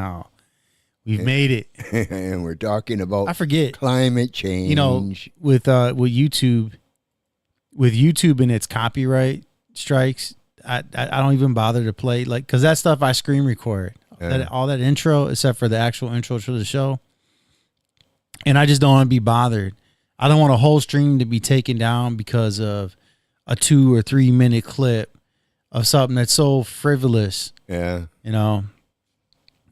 somehow. We've made it. And we're talking about I forget climate change. You know, with YouTube and its copyright strikes, I don't even bother to play because that stuff I screen record. All that intro except for the actual intro to the show. And I just don't want to be bothered. I don't want a whole stream to be taken down because of a 2 or 3 minute clip of something that's so frivolous. Yeah. You know.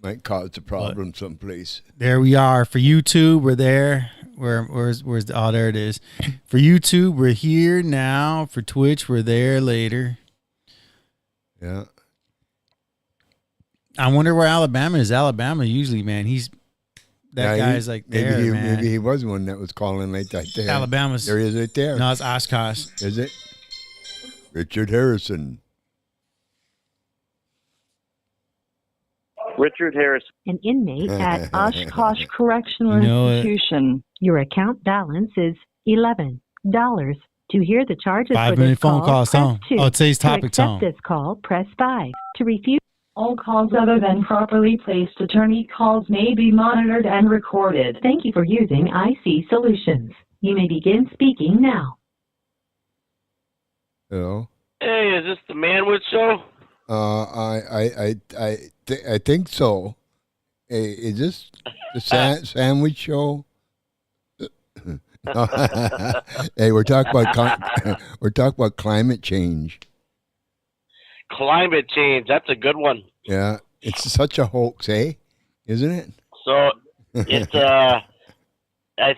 Might cause a problem someplace. There we are. For YouTube, we're there. Where's the, there it is. For YouTube, we're here now. For Twitch, we're there later. Yeah. I wonder where Alabama is. Alabama usually, man, guy's like there, man. Maybe he was one that was calling like that there. Alabama's. There he is right there. No, it's Oshkosh. Is it? Richard Harrison. Richard Harris, an inmate at Oshkosh Correctional Institution. Your account balance is $11. To hear the charges for this phone call, press 2. Oh, today's topic, to accept this call, press 5. To refuse. All calls other than properly placed attorney calls may be monitored and recorded. Thank you for using IC Solutions. You may begin speaking now. Hello. Hey, is this the Manwich Show? I think so. Hey, is this the sandwich show? Hey, we're talking about climate change. Climate change, that's a good one. Yeah, it's such a hoax, eh? Isn't it? So it's I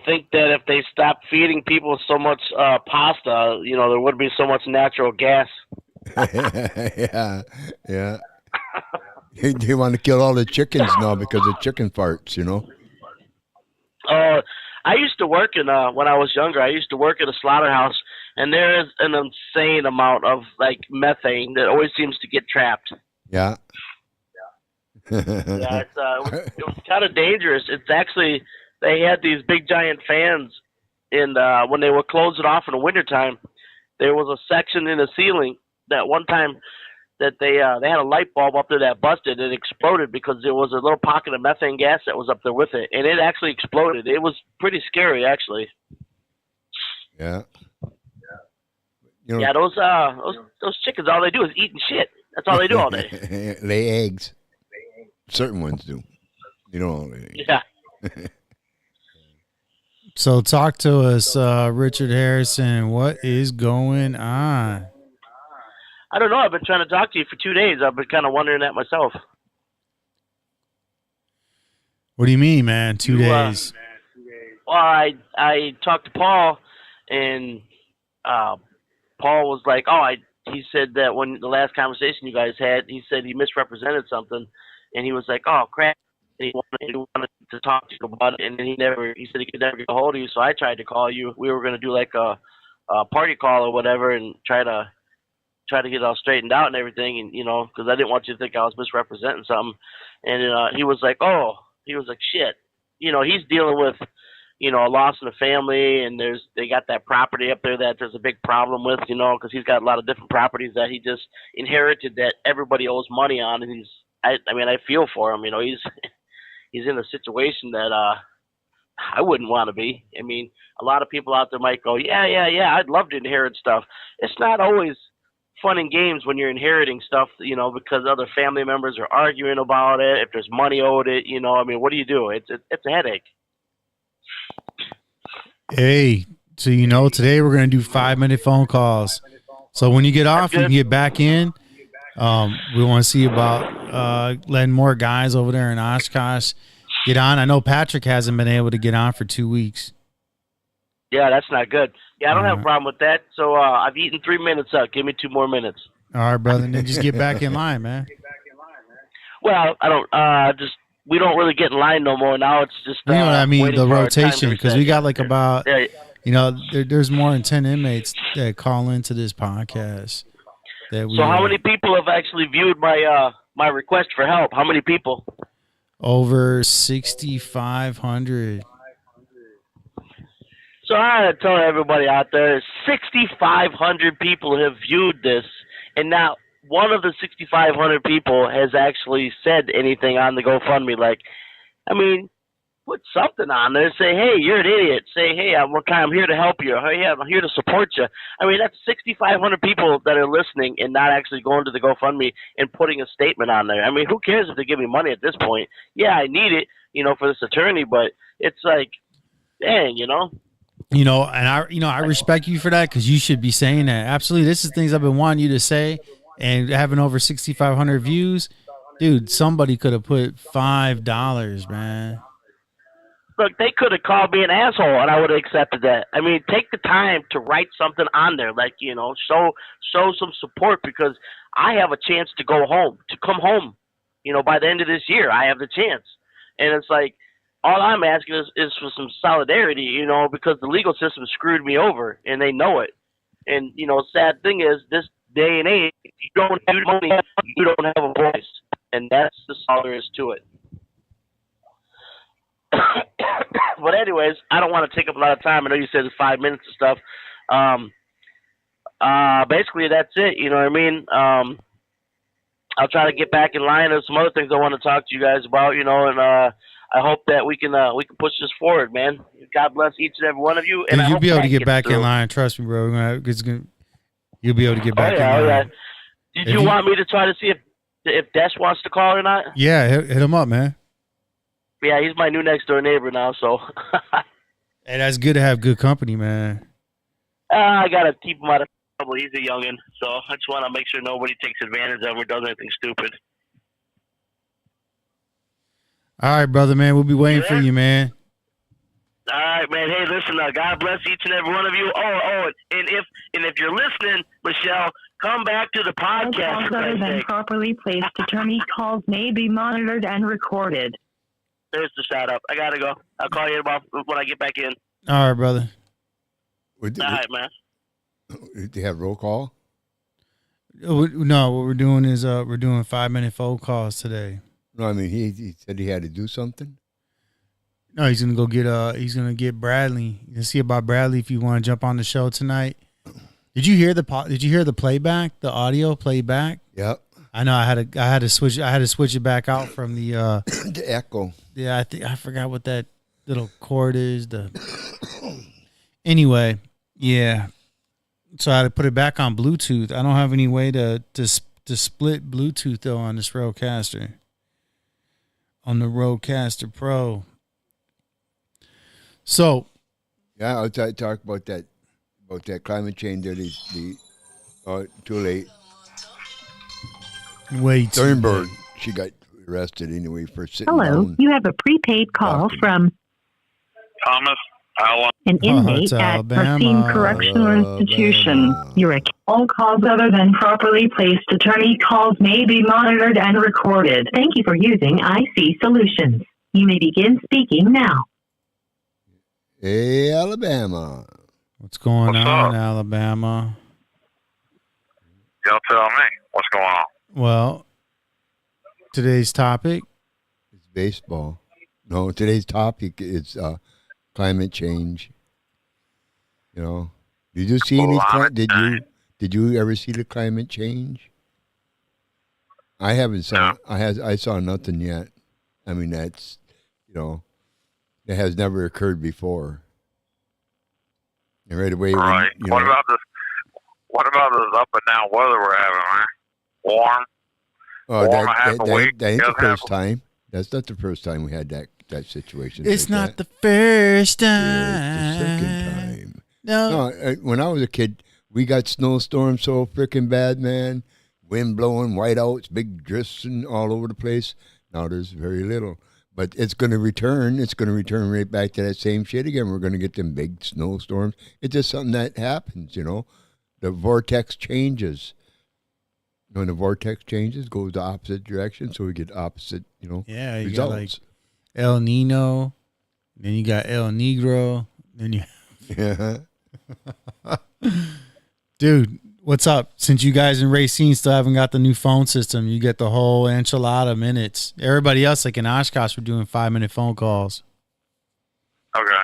think that if they stopped feeding people so much pasta, there wouldn't be so much natural gas. Yeah. They want to kill all the chickens now because of chicken farts, I used to work when I was younger, I used to work at a slaughterhouse, and there is an insane amount of methane that always seems to get trapped. Yeah. Yeah, it was kind of dangerous. It's actually, they had these big giant fans, and when they would close it off in the wintertime, there was a section in the ceiling that one time that they had a light bulb up there that busted and exploded because there was a little pocket of methane gas that was up there with it, and it actually exploded. It was pretty scary, actually. Yeah. Yeah, those chickens, all they do is eat and shit. That's all they do all day. Lay eggs. Certain ones do. You don't all lay eggs. Yeah. So talk to us, Richard Harrison. What is going on? I don't know. I've been trying to talk to you for 2 days. I've been kind of wondering that myself. What do you mean, man? 2 days? Well, I talked to Paul, and Paul was like, he said that when the last conversation you guys had, he said he misrepresented something, and he was like, oh, crap. And he wanted to talk to you about it, and then he said he could never get a hold of you, so I tried to call you. We were going to do a party call or whatever and try to get it all straightened out and everything, and because I didn't want you to think I was misrepresenting something. And he was like, shit. He's dealing with, a loss in the family, and they got that property up there that there's a big problem with, because he's got a lot of different properties that he just inherited that everybody owes money on, and I feel for him. He's in a situation that I wouldn't want to be. I mean, a lot of people out there might go, yeah, I'd love to inherit stuff. It's not always fun and games when you're inheriting stuff, because other family members are arguing about it. If there's money owed it, what do you do? It's a headache. Hey, so today we're going to do 5-minute phone calls. So when you get off, you can get back in. We want to see about letting more guys over there in Oshkosh get on. I know Patrick hasn't been able to get on for 2 weeks. Yeah, that's not good. Yeah, I don't have a problem with that. So I've eaten 3 minutes up. Give me 2 more minutes. All right, brother. Then just get back in line, man. Well, I don't we don't really get in line no more. Now it's just you know what I mean, the rotation, because we got about there's more than 10 inmates that call into this podcast. So how many people have actually viewed my request for help? How many people? Over 6,500. So I gotta tell everybody out there, 6,500 people have viewed this, and now one of the 6,500 people has actually said anything on the GoFundMe. Like, I mean, put something on there. Say, hey, you're an idiot. Say, hey, I'm here to help you. Hey, I'm here to support you. I mean, that's 6,500 people that are listening and not actually going to the GoFundMe and putting a statement on there. I mean, who cares if they give me money at this point? Yeah, I need it, for this attorney, but it's like, dang, And I respect you for that, because you should be saying that. Absolutely. This is things I've been wanting you to say, and having over 6,500 views. Dude, somebody could have put $5, man. Look, they could have called me an asshole, and I would have accepted that. I mean, take the time to write something on there, like, show some support, because I have a chance to come home. By the end of this year, I have the chance. And it's like, all I'm asking is for some solidarity, because the legal system screwed me over, and they know it. And, sad thing is, this day and age, you don't have money, you don't have a voice. And that's all there is to it. But anyways, I don't want to take up a lot of time. I know you said it's 5 minutes and stuff. Basically, that's it. You know what I mean? I'll try to get back in line. There's some other things I want to talk to you guys about, and I hope that we can push this forward, man. God bless each and every one of you. And you'll be able to get back in line. Trust me, bro. You'll be able to get back in line. Yeah. Did you want me to try to see if Desh wants to call or not? Yeah, hit him up, man. Yeah, he's my new next door neighbor now, so. Hey, that's good to have good company, man. I gotta keep him out of trouble. He's a youngin', so I just want to make sure nobody takes advantage of him or does anything stupid. All right, brother, man. We'll be waiting for you, man. All right, man. Hey, listen, God bless each and every one of you. And if you're listening, Michelle, come back to the podcast. All calls other than properly placed attorney calls may be monitored and recorded. There's the shout out. I gotta go. I'll call you when I get back in. All right, brother. All right, man. Do you have roll call? No, what we're doing is we're doing 5-minute phone calls today. No, I mean he said he had to do something. No, he's gonna go get he's gonna get Bradley. You can see about Bradley if you want to jump on the show tonight. Did you hear the playback, the audio playback? Yep. I know I had to switch it back out from the the echo. Yeah, I forgot what that little cord is. Anyway, yeah. So I had to put it back on Bluetooth. I don't have any way to split Bluetooth though on this Rodecaster. On the Rodecaster Pro. So, yeah, I'll talk about that climate change. There, too late. Wait. Thornburg, she got arrested anyway for sitting Hello, down. you have a prepaid call from Thomas Allen. An inmate at Racine Correctional Institution. All calls other than properly placed attorney calls may be monitored and recorded. Thank you for using IC Solutions. You may begin speaking now. Hey, Alabama. What's going What's on, up? Alabama? Y'all tell me what's going on. Well, today's topic. It's baseball. No, today's topic is climate change. Did you see any? Did you ever see the climate change? I haven't saw. I saw nothing yet. I mean, that's it has never occurred before. And right away, Right. What about this? What about this up and down weather we're having, man? Warm. Warm a half a week. That ain't the first time. That's not the first time we had that situation. It's not the first time. Yeah, it's the second time. No. When I was a kid, we got snowstorms so freaking bad, man. Wind blowing, whiteouts, big drifts and all over the place. Now there's very little. But it's going to return. It's going to return right back to that same shit again. We're going to get them big snowstorms. It's just something that happens, The vortex changes. When the vortex changes, goes the opposite direction, so we get opposite, Yeah, you results. got like El Nino, then you got El Negro, then you. Yeah. Dude, what's up? Since you guys in Racine still haven't got the new phone system, you get the whole enchilada minutes. Everybody else, like in Oshkosh, we're doing 5-minute phone calls. Okay.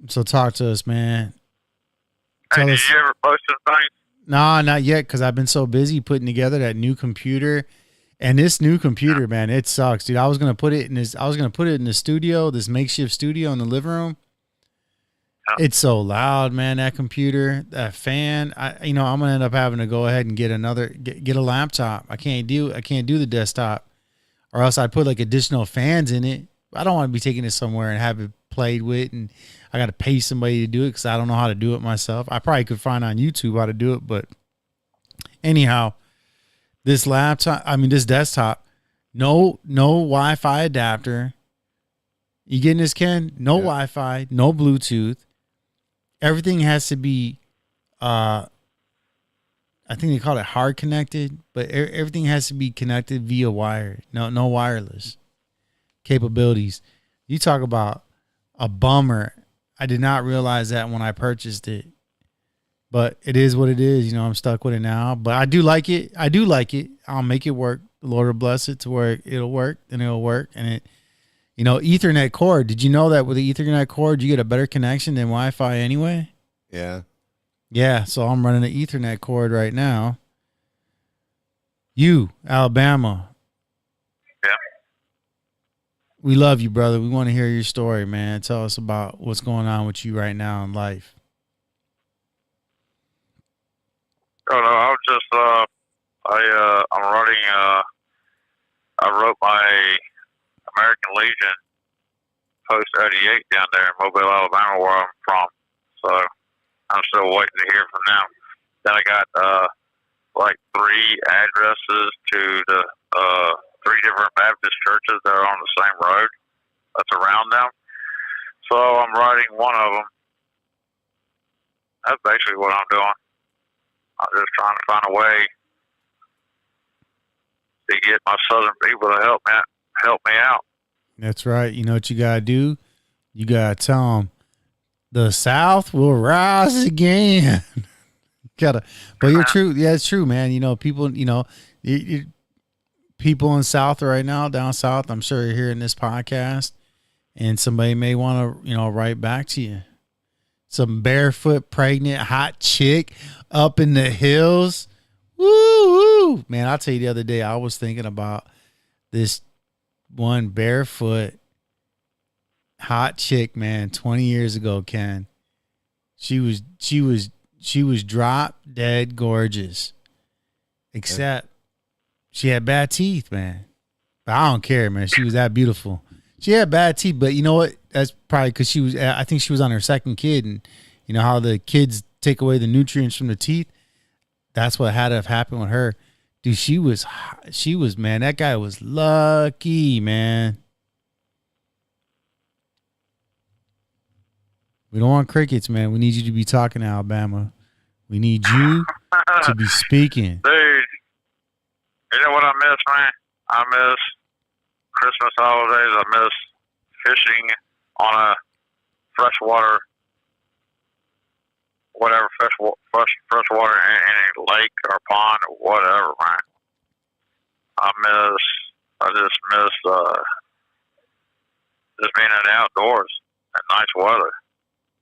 So talk to us, man. Hey, Tell did us. you ever post this thing? Nah, not yet, because I've been so busy putting together that new computer. And this new computer, man, it sucks, dude. I was gonna put it in the studio, this makeshift studio in the living room. It's so loud, man. That computer, that fan. I'm gonna end up having to go ahead and get a laptop. I can't do the desktop, or else I put like additional fans in it. I don't want to be taking it somewhere and have it played with, and I got to pay somebody to do it because I don't know how to do it myself. I probably could find on YouTube how to do it, but anyhow, this desktop, no Wi-Fi adapter. You getting this, Ken? No Wi-Fi, no Bluetooth. Everything has to be, I think they call it hard connected, but everything has to be connected via wire. No wireless capabilities. You talk about a bummer. I did not realize that when I purchased it, but it is what it is. I'm stuck with it now, but I do like it. I'll make it work. The Lord will bless it to where it'll work, and it'll work. And it, Ethernet cord. Did you know that with the Ethernet cord, you get a better connection than Wi-Fi anyway? Yeah. Yeah. So I'm running an Ethernet cord right now. Alabama. Yeah. We love you, brother. We want to hear your story, man. Tell us about what's going on with you right now in life. Oh no, I was just I'm running. I wrote my American Legion post 88 down there in Mobile, Alabama, where I'm from. So I'm still waiting to hear from them. Then I got like 3 addresses to the 3 different Baptist churches that are on the same road that's around them. So I'm writing one of them. That's basically what I'm doing. I'm just trying to find a way to get my southern people to help me out. That's right. You know what you gotta do? You gotta tell them the South will rise again. But you're true. Yeah, it's true, man. People. People in South right now, down South. I'm sure you're hearing this podcast, and somebody may want to, write back to you. Some barefoot, pregnant, hot chick up in the hills. Woo, woo. Man, I'll tell you the other day, I was thinking about this one barefoot, hot chick, man, 20 years ago, Ken. She was drop dead gorgeous. Except she had bad teeth, man. But I don't care, man. She was that beautiful. She had bad teeth, but you know what? That's probably because I think she was on her second kid, and you know how the kids take away the nutrients from the teeth? That's what had to have happened with her. Dude, she was, man, that guy was lucky, man. We don't want crickets, man. We need you to be talking to Alabama. We need you to be speaking. Dude, you know what I miss, man? I miss Christmas holidays. I miss fishing on a freshwater, whatever, freshwater in a lake or pond or whatever, man. I just miss just being in the outdoors and nice weather.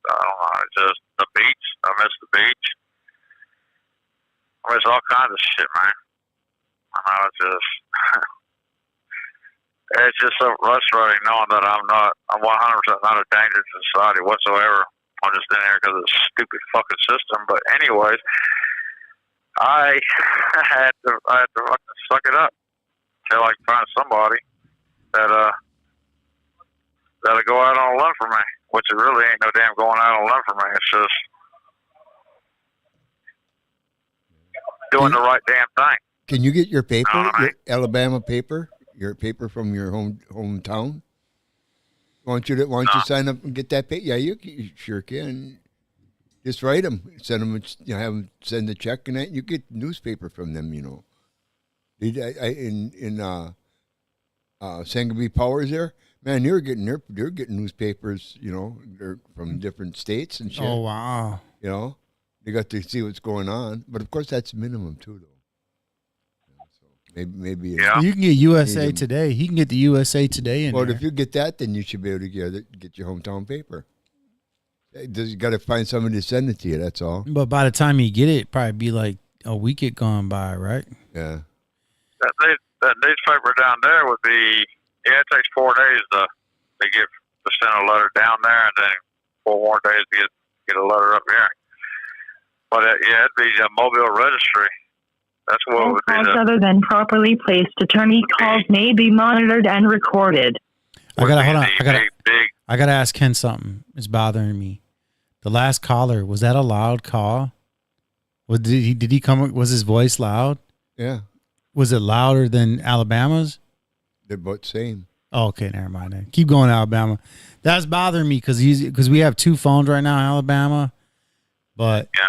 I don't know, just the beach. I miss the beach. I miss all kinds of shit, man. I know it's just so frustrating knowing that I'm 100% not a danger to society whatsoever. I'm just in here because of the stupid fucking system. But anyways, I had to fucking suck it up until I can find somebody that'll go out on a limb for me, which it really ain't no damn going out on a limb for me. It's just doing the right damn thing. Can you get your paper, your Alabama paper, your paper from your hometown? Why don't you sign up and get that paper? Yeah, you sure can. Just write them, send them, have them send a check, and that you get newspaper from them. In Sangamee Powers there, man, they're getting newspapers. They're from different states and shit. Oh wow. They got to see what's going on, but of course that's minimum too, though. Maybe you can get USA Today. He can get the USA Today in there. If you get that, then you should be able to get your hometown paper. You got to find somebody to send it to you. That's all. But by the time you get it, probably be like a week it gone by, right? Yeah. That newspaper down there would be. Yeah, it takes 4 days to send a letter down there, and then 4 more days to get a letter up here. But yeah, it'd be a mobile registry. That's what it All would be. calls other than properly placed attorney calls may be monitored and recorded. Hold on. I gotta ask Ken something. It's bothering me. The last caller, was that a loud call? Did he come? Was his voice loud? Yeah. Was it louder than Alabama's? They're both same. Oh, okay, never mind. Then. Keep going, Alabama. That's bothering me because we have 2 phones right now in Alabama, but yeah.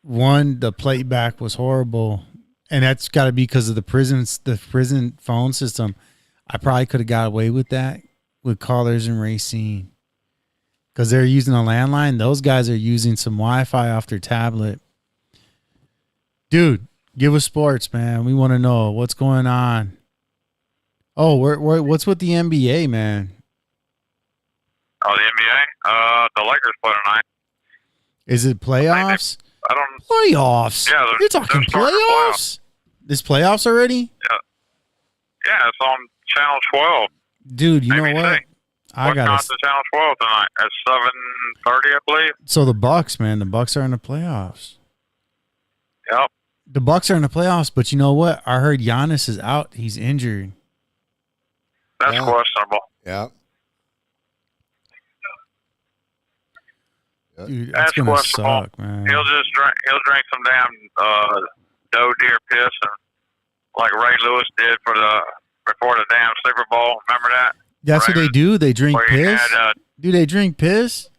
One, the playback was horrible, and that's got to be because of the prison phone system. I probably could have got away with that with callers in Racine because they're using a landline. Those guys are using some Wi-Fi off their tablet. Dude, give us sports, man. We want to know what's going on. Oh, what's with the NBA, man? Oh, the NBA? The Lakers play tonight. Is it playoffs? I don't. Playoffs? Yeah, you're talking playoffs? There's playoffs already? Yeah, it's on Channel 12. Dude, you ABC. know what? I got to Channel 12 tonight at 7:30, I believe. So the Bucks, man, the Bucks are in the playoffs. Yep. The Bucks are in the playoffs, but you know what? I heard Giannis is out. He's injured. That's questionable. Yeah. Dude, that's gonna suck, man. He'll drink some damn doe deer piss, and like Ray Lewis did before the damn Super Bowl. Remember that? That's what they do. They drink piss. Do they drink piss?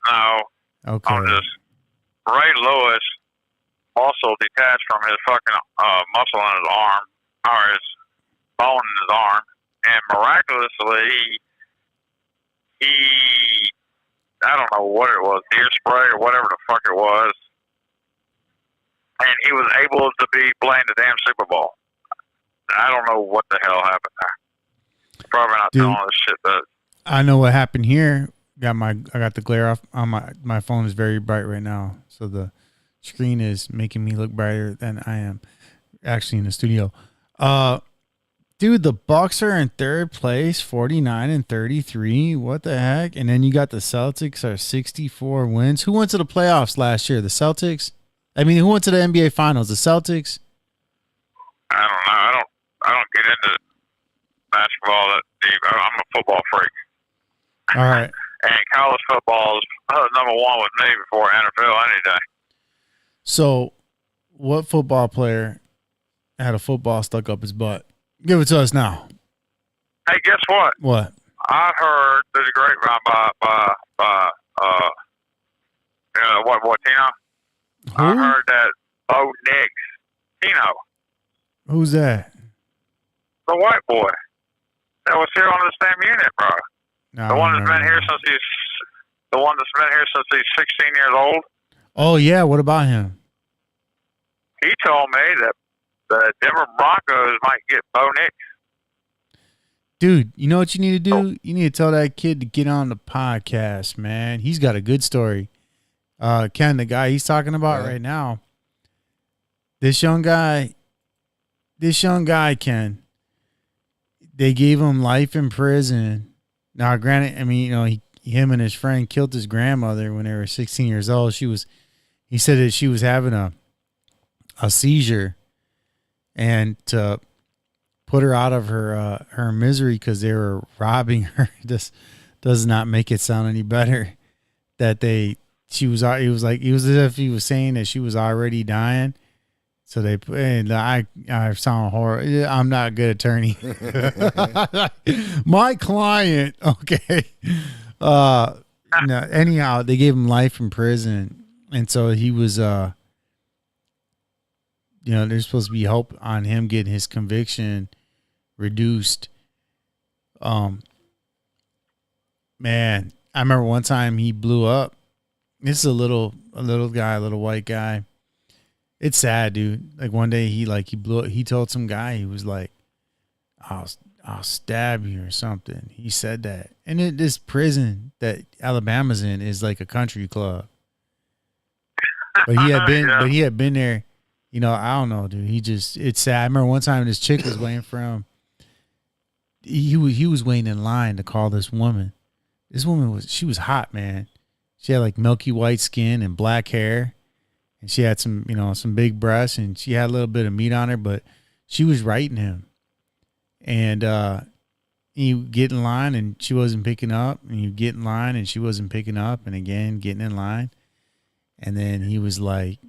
No. Okay. Ray Lewis also detached from his fucking muscle in his arm, or his bone in his arm, and miraculously he I don't know what it was, deer spray or whatever the fuck it was, and he was able to be playing the damn Super Bowl. I don't know what the hell happened there. Probably not telling this shit that. I know what happened here. I got the glare off on my phone is very bright right now, so the screen is making me look brighter than I am actually in the studio. Dude, the Bucks are in third place, 49-33. What the heck? And then you got the Celtics are 64 wins. Who went to the playoffs last year? The Celtics? I mean, who went to the NBA Finals? The Celtics? I don't know. I don't get into basketball that deep. I'm a football freak. All right. And college football is number one with me before NFL any day. So, what football player had a football stuck up his butt? Give it to us now. Hey, guess what? What? I heard there's a grapevine by Tino? Who? I heard that Bo Nix, Tino, Who's that? the white boy that was here on the same unit, bro. No, The one that's been here since he's 16 years old. Oh yeah, what about him? He told me that the Denver Broncos might get Bo Nix. Dude, you know what you need to do? You need to tell that kid to get on the podcast, man. He's got a good story. Ken, the guy he's talking about right now. This young guy, Ken, they gave him life in prison. Now, granted, I mean, you know, him and his friend killed his grandmother when they were 16 years old. He said that she was having a seizure, and to put her out of her misery because they were robbing her. This does not make it sound any better. It was as if he was saying that she was already dying. So I sound horrible. I'm not a good attorney. My client, okay. No, anyhow, they gave him life in prison, and so he was there's supposed to be hope on him getting his conviction reduced. Man, I remember one time he blew up. This is a little guy, a little white guy. It's sad, dude. Like one day he blew up. He told some guy, he was like, I I'll stab you or something. He said that. And this prison that Alabama's in is like a country club. But he had been, Yeah. but he had been there. You know, I don't know, dude. It's sad. I remember one time this chick was waiting for him. He was waiting in line to call this woman. This woman she was hot, man. She had like milky white skin and black hair, and she had some big breasts, and she had a little bit of meat on her, but she was writing him. And you get in line and she wasn't picking up, and you get in line and she wasn't picking up, and again getting in line, and then he just like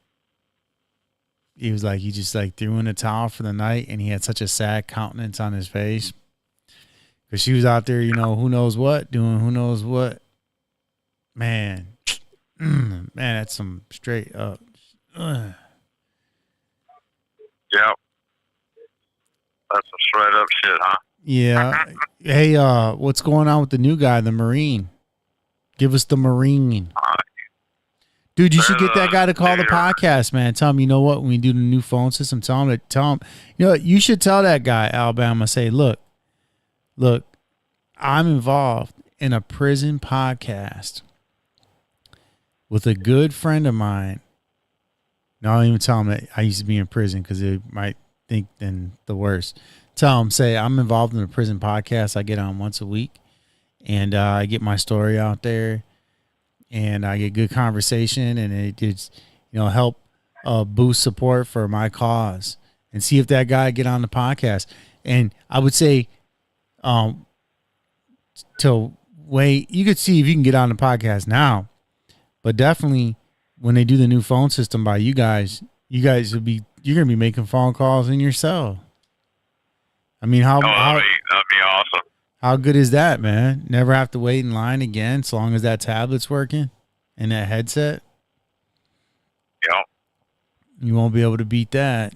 threw in a towel for the night, and he had such a sad countenance on his face because she was out there, who knows what, doing who knows what. Man, that's some straight up. Yep. That's some straight up shit, huh? Yeah. Hey, what's going on with the new guy, the Marine? Give us the Marine. Dude, you should get that guy to call the podcast, man. Tell him, you know what, when we do the new phone system, tell him, you know what, you should tell that guy, Alabama, say, look, I'm involved in a prison podcast with a good friend of mine. No, I don't even tell him that I used to be in prison because they might think then the worst. Tell him, say, I'm involved in a prison podcast. I get on once a week, and I get my story out there, and I get good conversation, and it did, help boost support for my cause, and see if that guy get on the podcast. And I would say, to wait, you could see if you can get on the podcast now, but definitely when they do the new phone system by you guys you're gonna be making phone calls in your cell. I mean, that'd be awesome. How good is that, man? Never have to wait in line again, so long as that tablet's working and that headset. Yep. You won't be able to beat that.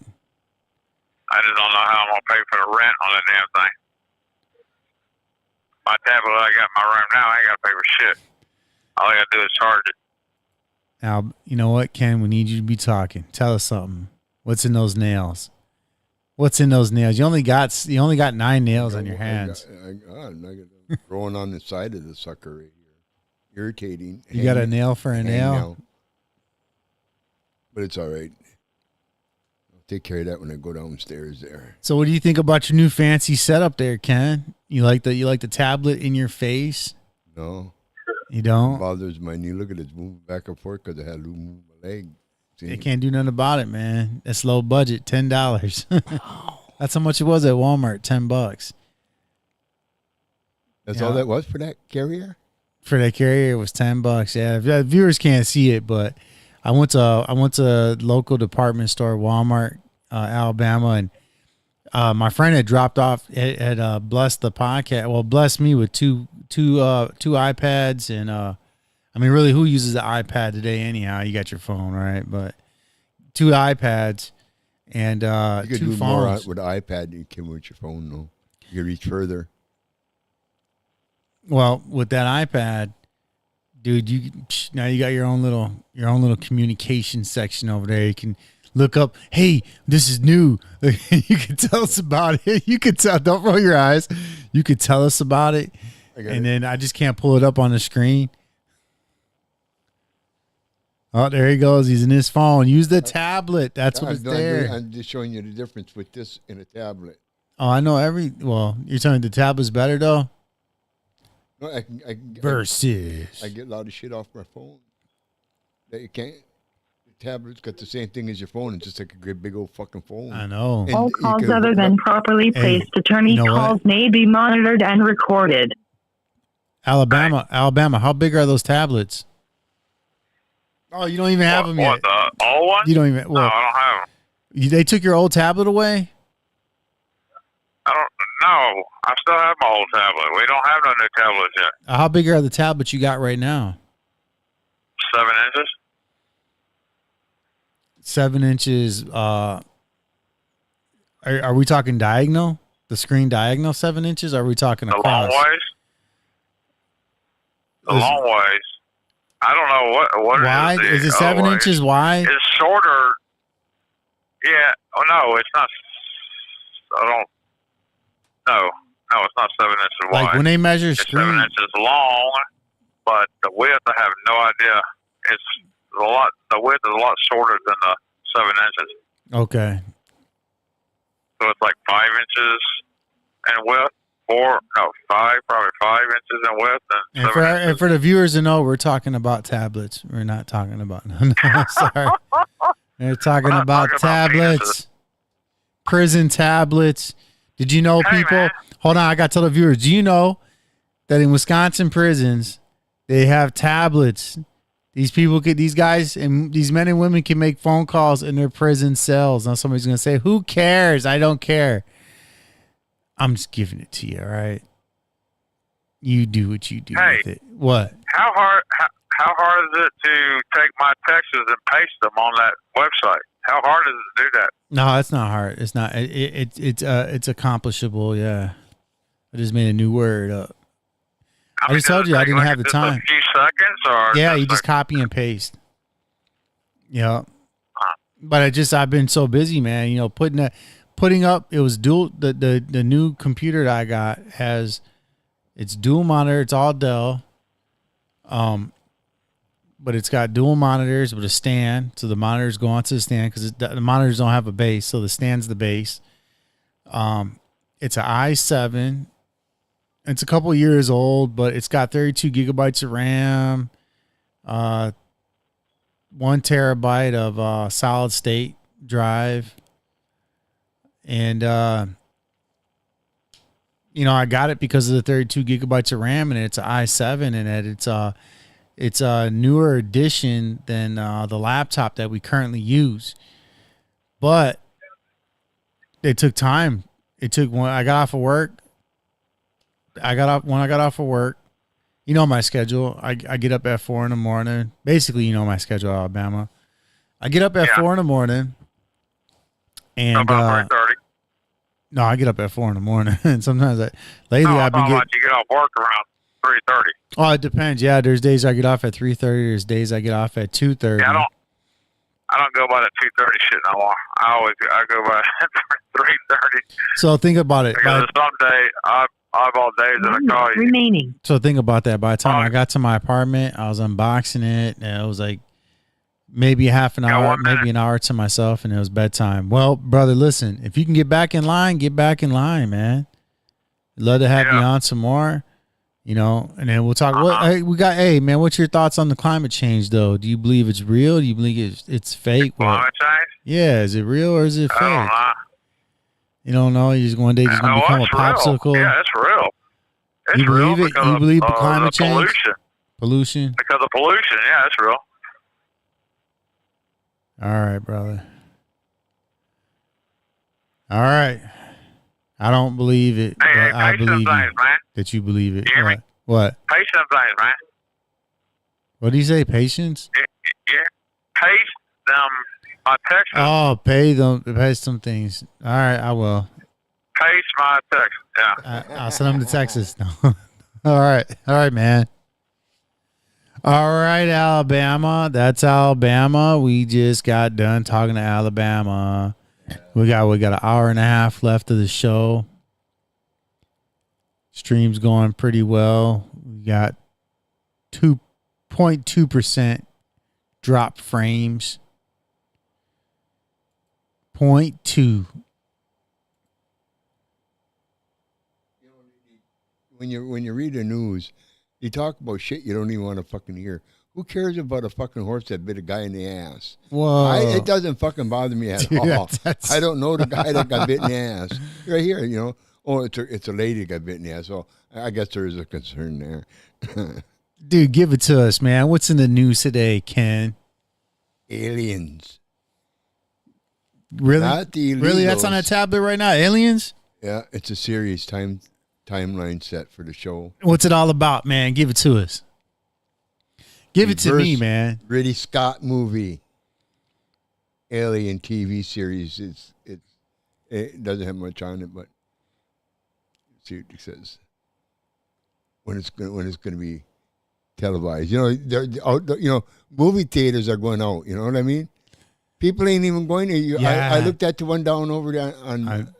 I just don't know how I'm gonna pay for the rent on that damn thing. My tablet I got in my room now, I ain't gotta pay for shit. All I gotta do is charge it. Now, you know what, Ken? We need you to be talking. Tell us something. What's in those nails? What's in those nails? You only got 9 nails on your hands. I got growing on the side of the sucker right here. Irritating. You got a nail for a nail? But it's all right. I'll take care of that when I go downstairs there. So what do you think about your new fancy setup there, Ken? You like the tablet in your face? No. You don't? It bothers my knee. Look at it, moving back and forth because I had to move my leg. See? They can't do nothing about it, man. That's low budget, $10. That's how much it was at Walmart, $10. That's all that was for that carrier? For that carrier, it was $10. Yeah, viewers can't see it, but I went to local department store, Walmart, Alabama, and my friend had dropped off, had blessed the podcast. Well, blessed me with two iPads, and I mean, really, who uses the iPad today anyhow? You got your phone, right? But 2 iPads and you could 2 do phones. more with the iPad than you can with your phone, though. You can reach further. Well, with that iPad, dude, now you got your own little communication section over there. You can look up, hey, this is new. You can tell us about it. You could tell. Don't roll your eyes. You could tell us about it, and then I just can't pull it up on the screen. Oh, there he goes. He's in his phone. Use the tablet. That's what it's there. I'm just showing you the difference with this and a tablet. Oh, I know well, you're telling me the tablet's better, though? No, I can Versus. I get a lot of shit off my phone that you can't. The tablet's got the same thing as your phone. It's just like a great big old fucking phone. I know. And All you calls can other hook than up- properly placed attorney you know calls what? may be monitored and recorded. Alabama, how big are those tablets? Oh, you don't even have them yet. What, the old one? You don't even. No, Well, I don't have them. they took your old tablet away? I don't know. I still have my old tablet. We don't have no new tablets yet. How big are the tablets you got right now? 7 inches. 7 inches. Are we talking diagonal? The screen diagonal 7 inches? Or are we talking The across? long ways. The long ways. I don't know what Wide? it is. Is it 7 inches wide? It's shorter. Yeah. Oh no, it's not. I don't. No. No, it's not 7 inches wide. Like when they measure It's screen. 7 inches long, but the width, I have no idea. It's a lot. The width is a lot shorter than the 7 inches. Okay. So it's like 5 inches in width. Probably 5 inches in width. And for the viewers to know, we're talking about tablets. We're not talking about, no, sorry. We're talking about tablets, prison tablets. Did you know, people? Man. Hold on, I got to tell the viewers. Do you know that in Wisconsin prisons, they have tablets? These guys and these men and women can make phone calls in their prison cells. Now somebody's going to say, who cares? I don't care. I'm just giving it to you, all right? You do what you do with it. What? How hard is it to take my texts and paste them on that website? How hard is it to do that? No, it's not hard. It's not. It's accomplishable. Yeah, I just made a new word up. I just told you I didn't have the time. A few seconds, or yeah, you just copy and paste. Yeah, but I've been so busy, man. You know, putting up. It was dual. The new computer that I got it's dual monitor. It's all Dell. But it's got dual monitors with a stand, so the monitors go onto the stand because the monitors don't have a base, so the stand's the base. It's an i7. It's a couple years old, but it's got 32 gigabytes of RAM, 1 terabyte of solid state drive, and I got it because of the 32 gigabytes of RAM, and it's an i7, and it's a newer edition than the laptop that we currently use. But it took time. It took when I got off of work. When I got off of work, you know my schedule. I get up at 4 in the morning. Basically, you know my schedule, Alabama. I get up at 4 in the morning. And about 3:30. No, I get up at 4 in the morning. And sometimes lately I've been getting. You get off work around 3:30. Oh, it depends. Yeah, there's days I get off at 3:30. There's days I get off at 2:30. Yeah, I don't go by the 2:30 shit no more. I go by 3:30. So think about it. Because someday I've all days that I call you. Remaining. So think about that. By the time I got to my apartment, I was unboxing it, and it was like maybe half an hour, maybe an hour to myself, and it was bedtime. Well, brother, listen, if you can get back in line, man. I'd love to have you on some more. And then we'll talk. Hey, man, what's your thoughts on the climate change, though? Do you believe it's real? Do you believe it's fake? Climate change? Yeah, is it real or is it fake? I don't know. You don't know? You're just one day just going to become a popsicle? Real. Yeah, it's real. It's you believe real it? You believe the climate change? Pollution. Because of pollution, yeah, it's real. All right, brother. All right. I don't believe it, but I believe that you believe it. You hear me? What? Patience things, man. What do you say? Patience? Yeah. Pace them my texts. Oh, pay some things. All right, I will. Pace my text. Yeah. I'll send them to Texas. No. All right, man. All right, Alabama. That's Alabama. We just got done talking to Alabama. We got an hour and a half left of the show. Stream's going pretty well. We got 2.2% drop frames. 0.2. When you read the news, you talk about shit you don't even want to fucking hear. Who cares about a fucking horse that bit a guy in the ass? Whoa. It doesn't fucking bother me at all. I don't know the guy that got bit in the ass. Right here, Oh, it's a lady that got bit in the ass. So I guess there is a concern there. Dude, give it to us, man. What's in the news today, Ken? Aliens. Really? Not the illegals. Really? That's on that tablet right now? Aliens? Yeah, it's a series timeline set for the show. What's it all about, man? Give it to us. Give it to me, man. Ridley Scott movie. Alien TV series. It doesn't have much on it, but see what it says. When it's going to be televised. Movie theaters are going out. You know what I mean? People ain't even going to. I looked at the one down over there on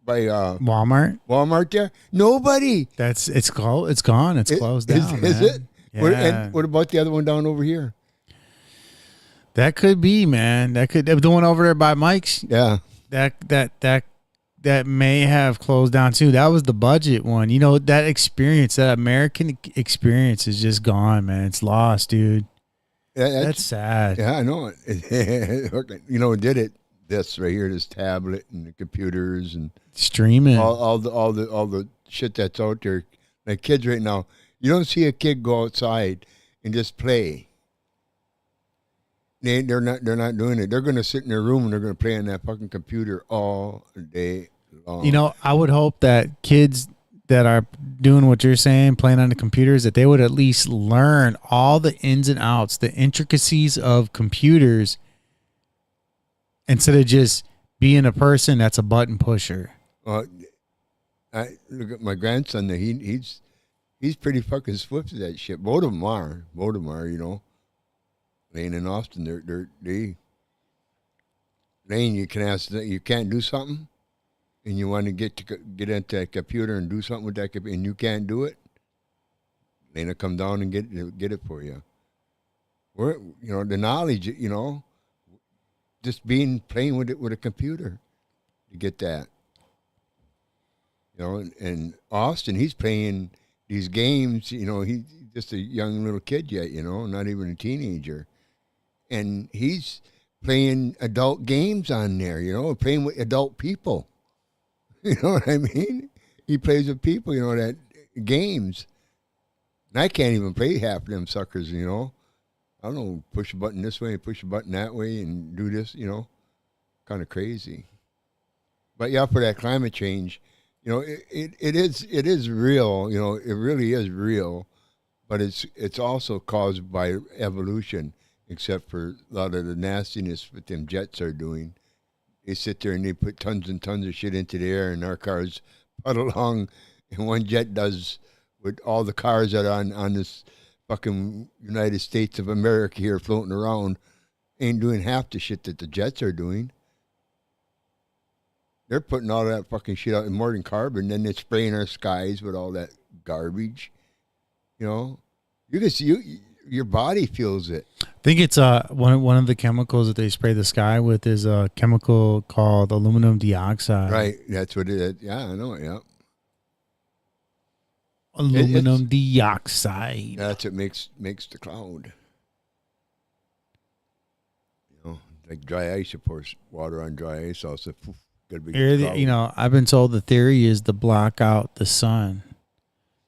Walmart. Walmart there? Nobody. It's closed. It's gone. It's closed down. Is man. it? Yeah. And what about the other one down over here? That could be, man. That could the one over there by Mike's. Yeah. That may have closed down too. That was the budget one. You know, that experience, that American experience is just gone, man. It's lost, dude. Yeah, that's sad. Yeah, I know it. You know, did it. This right here, this tablet and the computers and streaming, all the shit that's out there. Like kids right now, you don't see a kid go outside and just play. They're not doing it. They're going to sit in their room and they're going to play on that fucking computer all day long. You know, I would hope that kids that are doing what you're saying, playing on the computers, that they would at least learn all the ins and outs, the intricacies of computers, instead of just being a person that's a button pusher. I look at my grandson there. He's pretty fucking swift at that shit. Both of them are. You know. Lane and Austin, Lane, you can ask that you can't do something, and you want to get into that computer and do something with that computer, and you can't do it. Lane will come down and get it for you. The knowledge, just playing with it with a computer to get that. And Austin, he's playing these games. He's just a young little kid yet. Not even a teenager. And he's playing adult games on there, playing with adult people. You know what I mean? He plays with people, that games. And I can't even play half of them suckers, I don't know, push a button this way, push a button that way, and do this, kind of crazy. But yeah, for that climate change, it is real, it really is real, but it's also caused by evolution. Except for a lot of the nastiness that them jets are doing. They sit there and they put tons and tons of shit into the air, and our cars puddle along, and one jet does with all the cars that are on this fucking United States of America here floating around, ain't doing half the shit that the jets are doing. They're putting all that fucking shit out in more than carbon, then they're spraying our skies with all that garbage. You can see your body feels it. I think it's one of the chemicals that they spray the sky with is a chemical called aluminum dioxide. Right, that's what it is. Yeah, I know it. Yeah, aluminum dioxide. That's what makes the cloud. Like dry ice, of course. Water on dry ice also. Gotta be I've been told the theory is to block out the sun.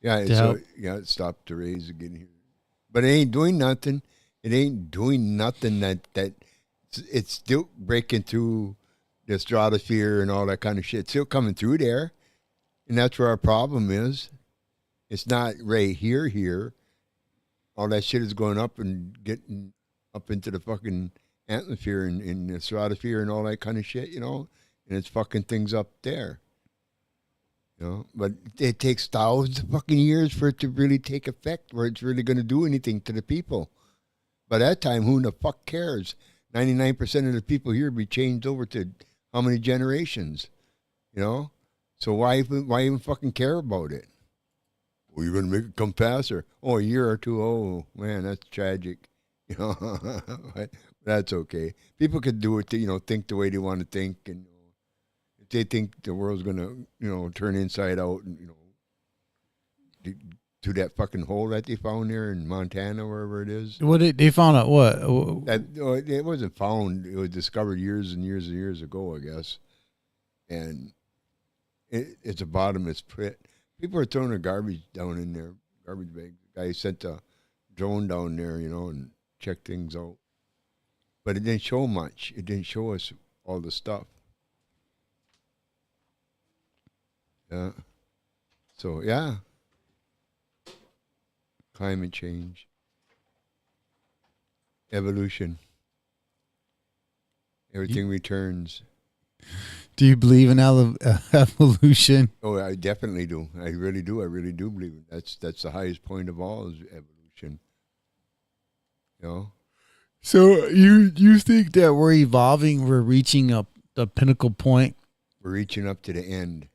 Yeah, it stopped the rays again here. But it ain't doing nothing. It ain't doing nothing that it's still breaking through the stratosphere and all that kind of shit. It's still coming through there. And that's where our problem is. It's not right here. All that shit is going up and getting up into the fucking atmosphere and the stratosphere and all that kind of shit, and it's fucking things up there. But it takes thousands of fucking years for it to really take effect, where it's really going to do anything to the people. By that time, who the fuck cares? 99% of the people here be changed over to how many generations, So why even fucking care about it? Well, you're going to make it come faster. Oh, a year or two. Oh, man, that's tragic. But that's okay. People could do it to, think the way they want to think, and they think the world's gonna, turn inside out, and to that fucking hole that they found there in Montana, wherever it is. What they found out? What? It wasn't found. It was discovered years and years and years ago, I guess. And it's a bottomless pit. People are throwing their garbage down in there, garbage bag. The guy sent a drone down there, and checked things out. But it didn't show much. It didn't show us all the stuff. Yeah. So, yeah. Climate change. Evolution. Everything returns. Do you believe in evolution? Oh, I definitely do. I really do. I really do believe it. That's the highest point of all, is evolution. So you think that we're evolving, we're reaching the pinnacle point We're reaching up to the end.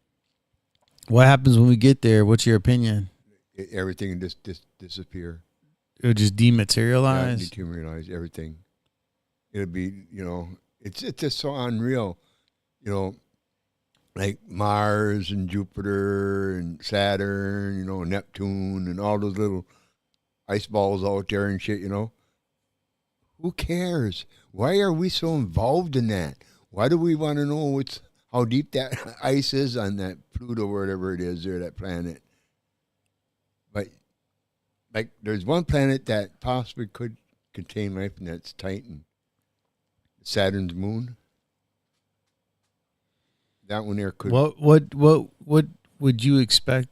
What happens when we get there? What's your opinion? Everything will just disappear. It'll just dematerialize. Yeah, dematerialize everything. It'll be, it's just so unreal, like Mars and Jupiter and Saturn, Neptune and all those little ice balls out there and shit, Who cares? Why are we so involved in that? Why do we want to know how deep that ice is on that Pluto, wherever it is there, that planet? But, like, there's one planet that possibly could contain life, and that's Titan. Saturn's moon. That one there could. What would you expect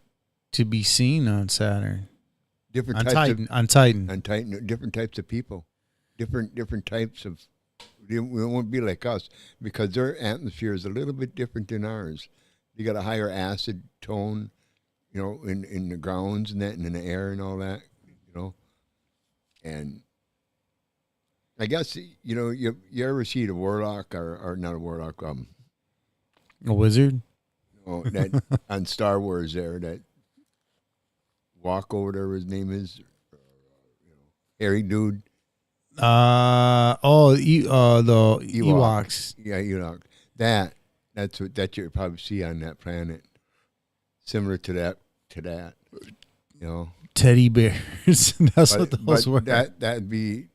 to be seen on Saturn? Different on types Titan. On Titan. On Titan, different types of people, different types of. It won't be like us because their atmosphere is a little bit different than ours. They got a higher acid tone, in the grounds and that, and in the air and all that, and. I guess you ever see the warlock or not a warlock, a wizard? That on Star Wars there, that walk over there, his name is, hairy dude. The Ewoks. Yeah, Ewok. That's what you probably see on that planet, similar to that. Teddy bears. That's what those were. That'd be.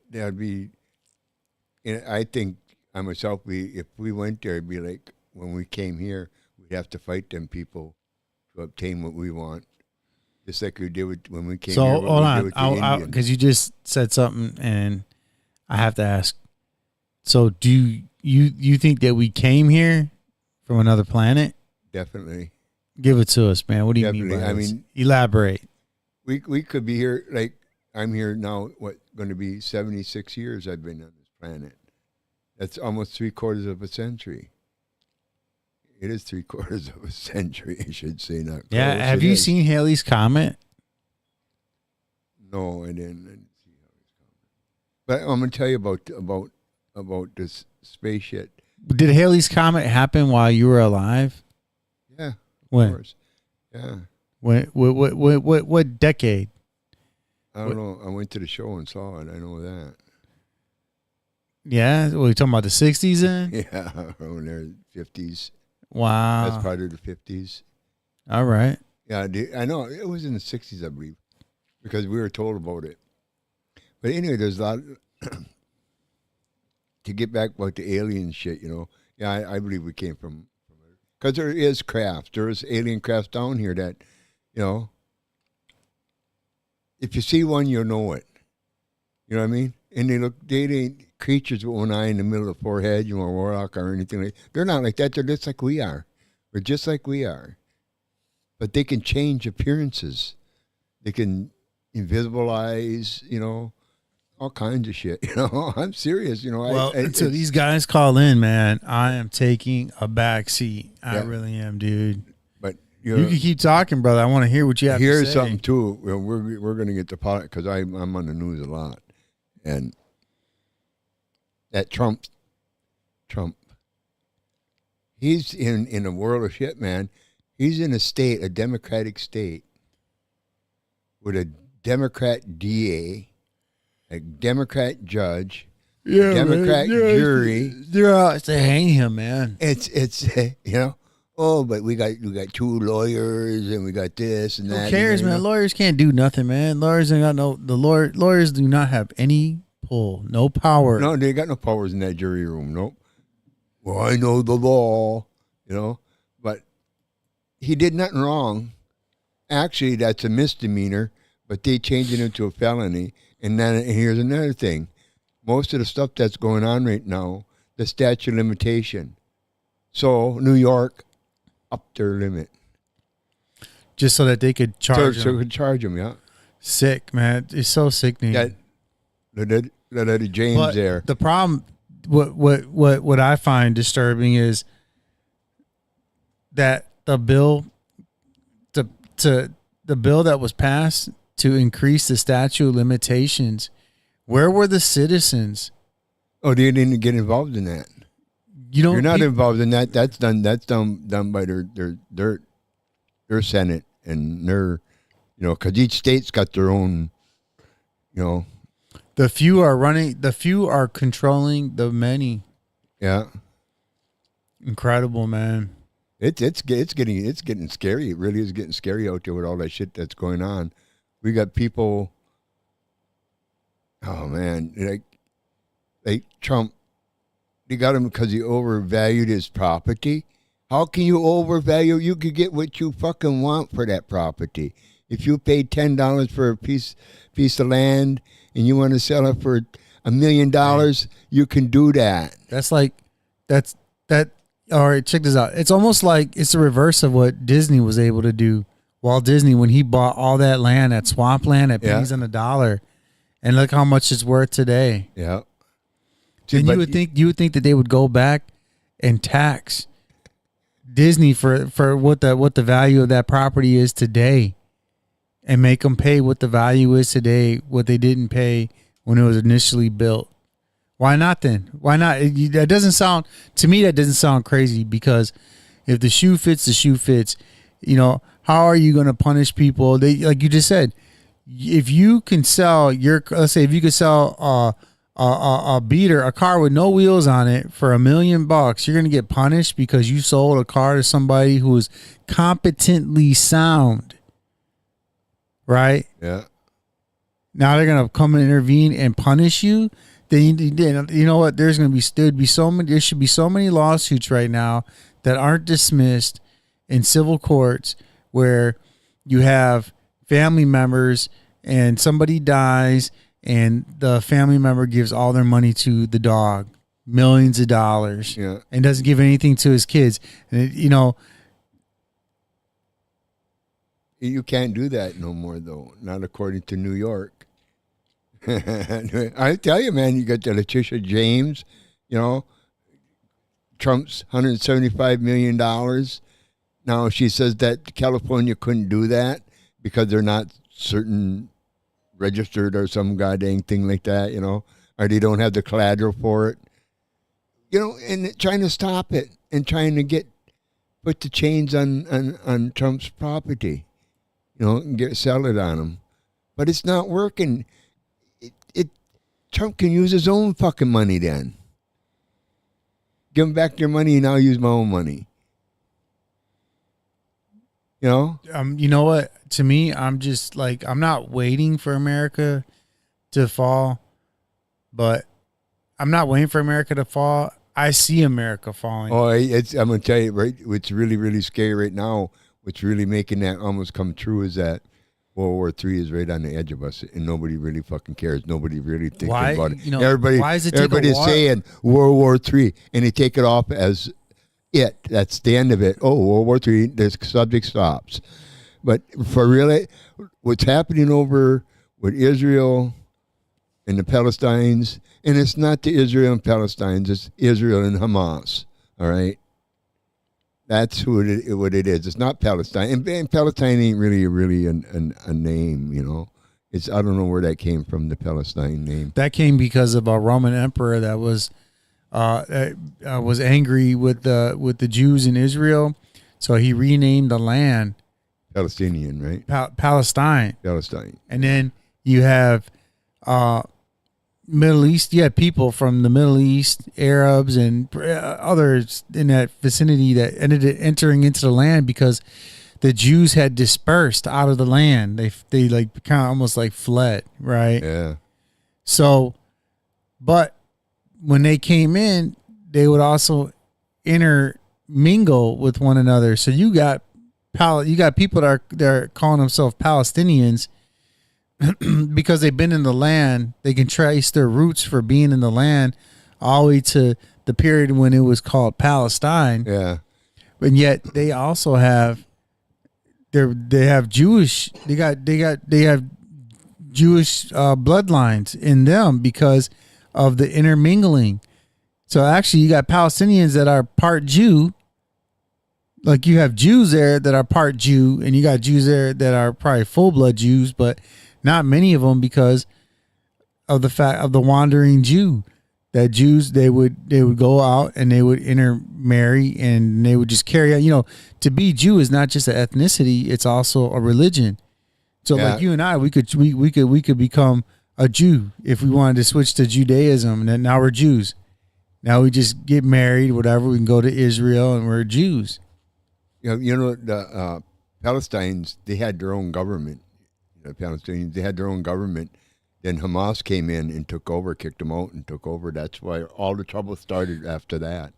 And I think I myself, if we went there, it'd be like when we came here, we'd have to fight them people to obtain what we want, just like we did when we came here. So hold on, because you just said something, and I have to ask. So do you think that we came here from another planet? Definitely. Give it to us, man. What do you mean by this? I mean, elaborate. We could be here, like I'm here now. Going to be 76 years I've been on this planet. That's almost 3/4 of a century. It is 3/4 of a century, I should say. Not yeah. close. Have you seen Halley's Comet? No, I didn't see Halley's Comet. But I'm gonna tell you about this space shit. Did Halley's Comet happen while you were alive? Yeah. When? Of course. Yeah. What decade? I don't know. I went to the show and saw it. I know that. Yeah, what are you talking about, the 60s then? Yeah, around there, 50s. Wow. That's part of the 50s. All right. Yeah, I know. It was in the 60s, I believe, because we were told about it. But anyway, there's a lot. To get back about the alien shit, yeah, I believe we came from because there is craft. There's alien craft down here that, if you see one, you'll know it. You know what I mean? And they ain't creatures with one eye in the middle of the forehead, a warlock or anything like that. They're not like that. They're just like we are. We're just like we are. But they can change appearances. They can invisibilize, all kinds of shit. I'm serious. Well, until these guys call in, man, I am taking a back seat. I really am, dude. But you can keep talking, brother. I want to hear what you have to say. Here's something too. We're going to get to politics because I'm on the news a lot, and that Trump, he's in a world of shit, man. He's in a democratic state, with a Democrat DA, a Democrat judge, Democrat jury. They're out to hang him, man. It's but we got 2 lawyers and we got this and that. Who cares, man? Lawyers can't do nothing, man. Lawyers ain't got lawyers do not have any pull, no power. No, they got no powers in that jury room. Nope. Well, I know the law, but he did nothing wrong. Actually, that's a misdemeanor, but they changed it into a felony. And then here's another thing. Most of the stuff that's going on right now, the statute of limitation. So New York upped their limit. Just so that they could charge him. So they could charge him, yeah. Sick, man. It's so sickening. That James but there. The problem, what I find disturbing is that the bill, the bill that was passed to increase the statute of limitations, where were the citizens? Oh, they didn't get involved in that. You're not involved in that. That's done by their Senate and their, because each state's got their own, The few are controlling the many. Yeah. Incredible, man. It's getting scary. It really is getting scary out there with all that shit that's going on. We got people. Oh man, like Trump. They got him because he overvalued his property. How can you overvalue? You could get what you fucking want for that property. If you paid $10 for a piece of land and you want to sell it for $1 million, you can do that. All right, check this out. It's almost like it's the reverse of what Disney was able to do. Walt Disney, when he bought all that land, that swampland at pennies on the dollar, and look how much it's worth today. Yeah. And you would think that they would go back and tax Disney for what the value of that property is today, and make them pay what the value is today, what they didn't pay when it was initially built. Why not then? Why not? That doesn't sound, to me, that doesn't sound crazy, because if the shoe fits, the shoe fits. How are you going to punish people? Like you just said, if you can sell let's say if you could sell a beater, a car with no wheels on it for $1 million, you're going to get punished because you sold a car to somebody who is competently sound. Right? Yeah. Now they're going to come and intervene and punish you. Then you know what? There should be so many lawsuits right now that aren't dismissed in civil courts, where you have family members and somebody dies and the family member gives all their money to the dog, millions of dollars, and doesn't give anything to his kids. And you can't do that no more, though. Not according to New York. I tell you, man, you got the Letitia James, Trump's $175 million. Now she says that California couldn't do that because they're not certain registered or some goddamn thing like that, or they don't have the collateral for it, and trying to stop it and trying to put the chains on Trump's property, and sell it on him, but it's not working. Trump can use his own fucking money then. Give him back your money and I'll use my own money. You know what? To me, I'm just like, I'm not waiting for America to fall, but I'm not waiting for America to fall. I see America falling. Oh, I'm going to tell you, right? What's really, really scary right now, what's really making that almost come true is that World War III is right on the edge of us, and nobody really fucking cares. Nobody really thinks about it. Everybody's saying World War III, and they take it off as it. That's the end of it. Oh, World War III, the subject stops. But for really, what's happening over with Israel and the Palestinians, and it's not the Israel and Palestinians, it's Israel and Hamas, all right? That's what it is. It's not Palestine. And Palestine ain't really a name, It's, I don't know where that came from, the Palestine name. That came because of a Roman emperor that was angry with the Jews in Israel, so he renamed the land Palestinian, right? Palestine. And then you have Middle East, people from the Middle East, Arabs and others in that vicinity that ended up entering into the land because the Jews had dispersed out of the land. They like kind of almost like fled, right? Yeah. So, but when they came in, they would also intermingle with one another. So you got people that are calling themselves Palestinians. Because they've been in the land, they can trace their roots for being in the land all the way to the period when it was called Palestine. Yeah. But yet they also have they have Jewish Jewish bloodlines in them because of the intermingling. So actually you got Palestinians that are part Jew. Like you have Jews there that are part Jew, and you got Jews there that are probably full blood Jews, but not many of them because of the fact of the wandering Jew that Jews they would go out and they would intermarry and they would just carry out. You know, to be Jew is not just an ethnicity; it's also a religion. So like you and I, we could become a Jew if we wanted to switch to Judaism, and then now we're Jews. Now we just get married, whatever. We can go to Israel, and we're Jews. You know, the Palestinians, they had their own government. The Palestinians, they had their own government. Then Hamas came in and took over, kicked them out and took over. That's why all the trouble started after that.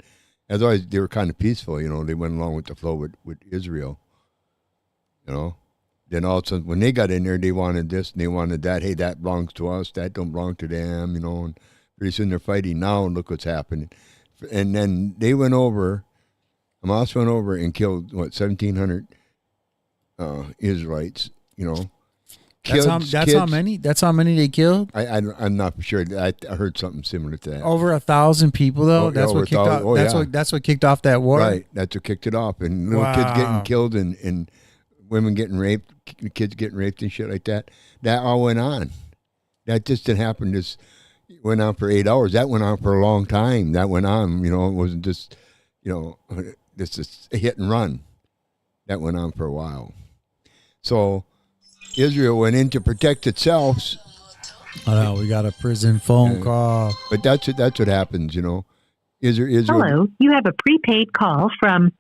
Otherwise, they were kind of peaceful, you know. They went along with the flow with Israel, you know. Then all of a sudden, when they got in there, they wanted this and they wanted that. Hey, that belongs to us. That don't belong to them, you know. And pretty soon they're fighting now, and look what's happening. And then they went over, Hamas went over and killed, 1,700 Israelites, you know. That's how many they killed. I'm not for sure. I heard something similar to that. Over 1,000 people though. That's what kicked off. That's what kicked off that war. Right. That's what kicked it off. And little kids getting killed and women getting raped, kids getting raped and shit like that. That all went on. That just didn't happen. Just went on for 8 hours. That went on for a long time. That went on. You know, it wasn't just, you know, this is a hit and run. That went on for a while. So Israel went in to protect itself. Oh no, we got a prison phone call. But that's what happens, you know. Israel. Hello, you have a prepaid call from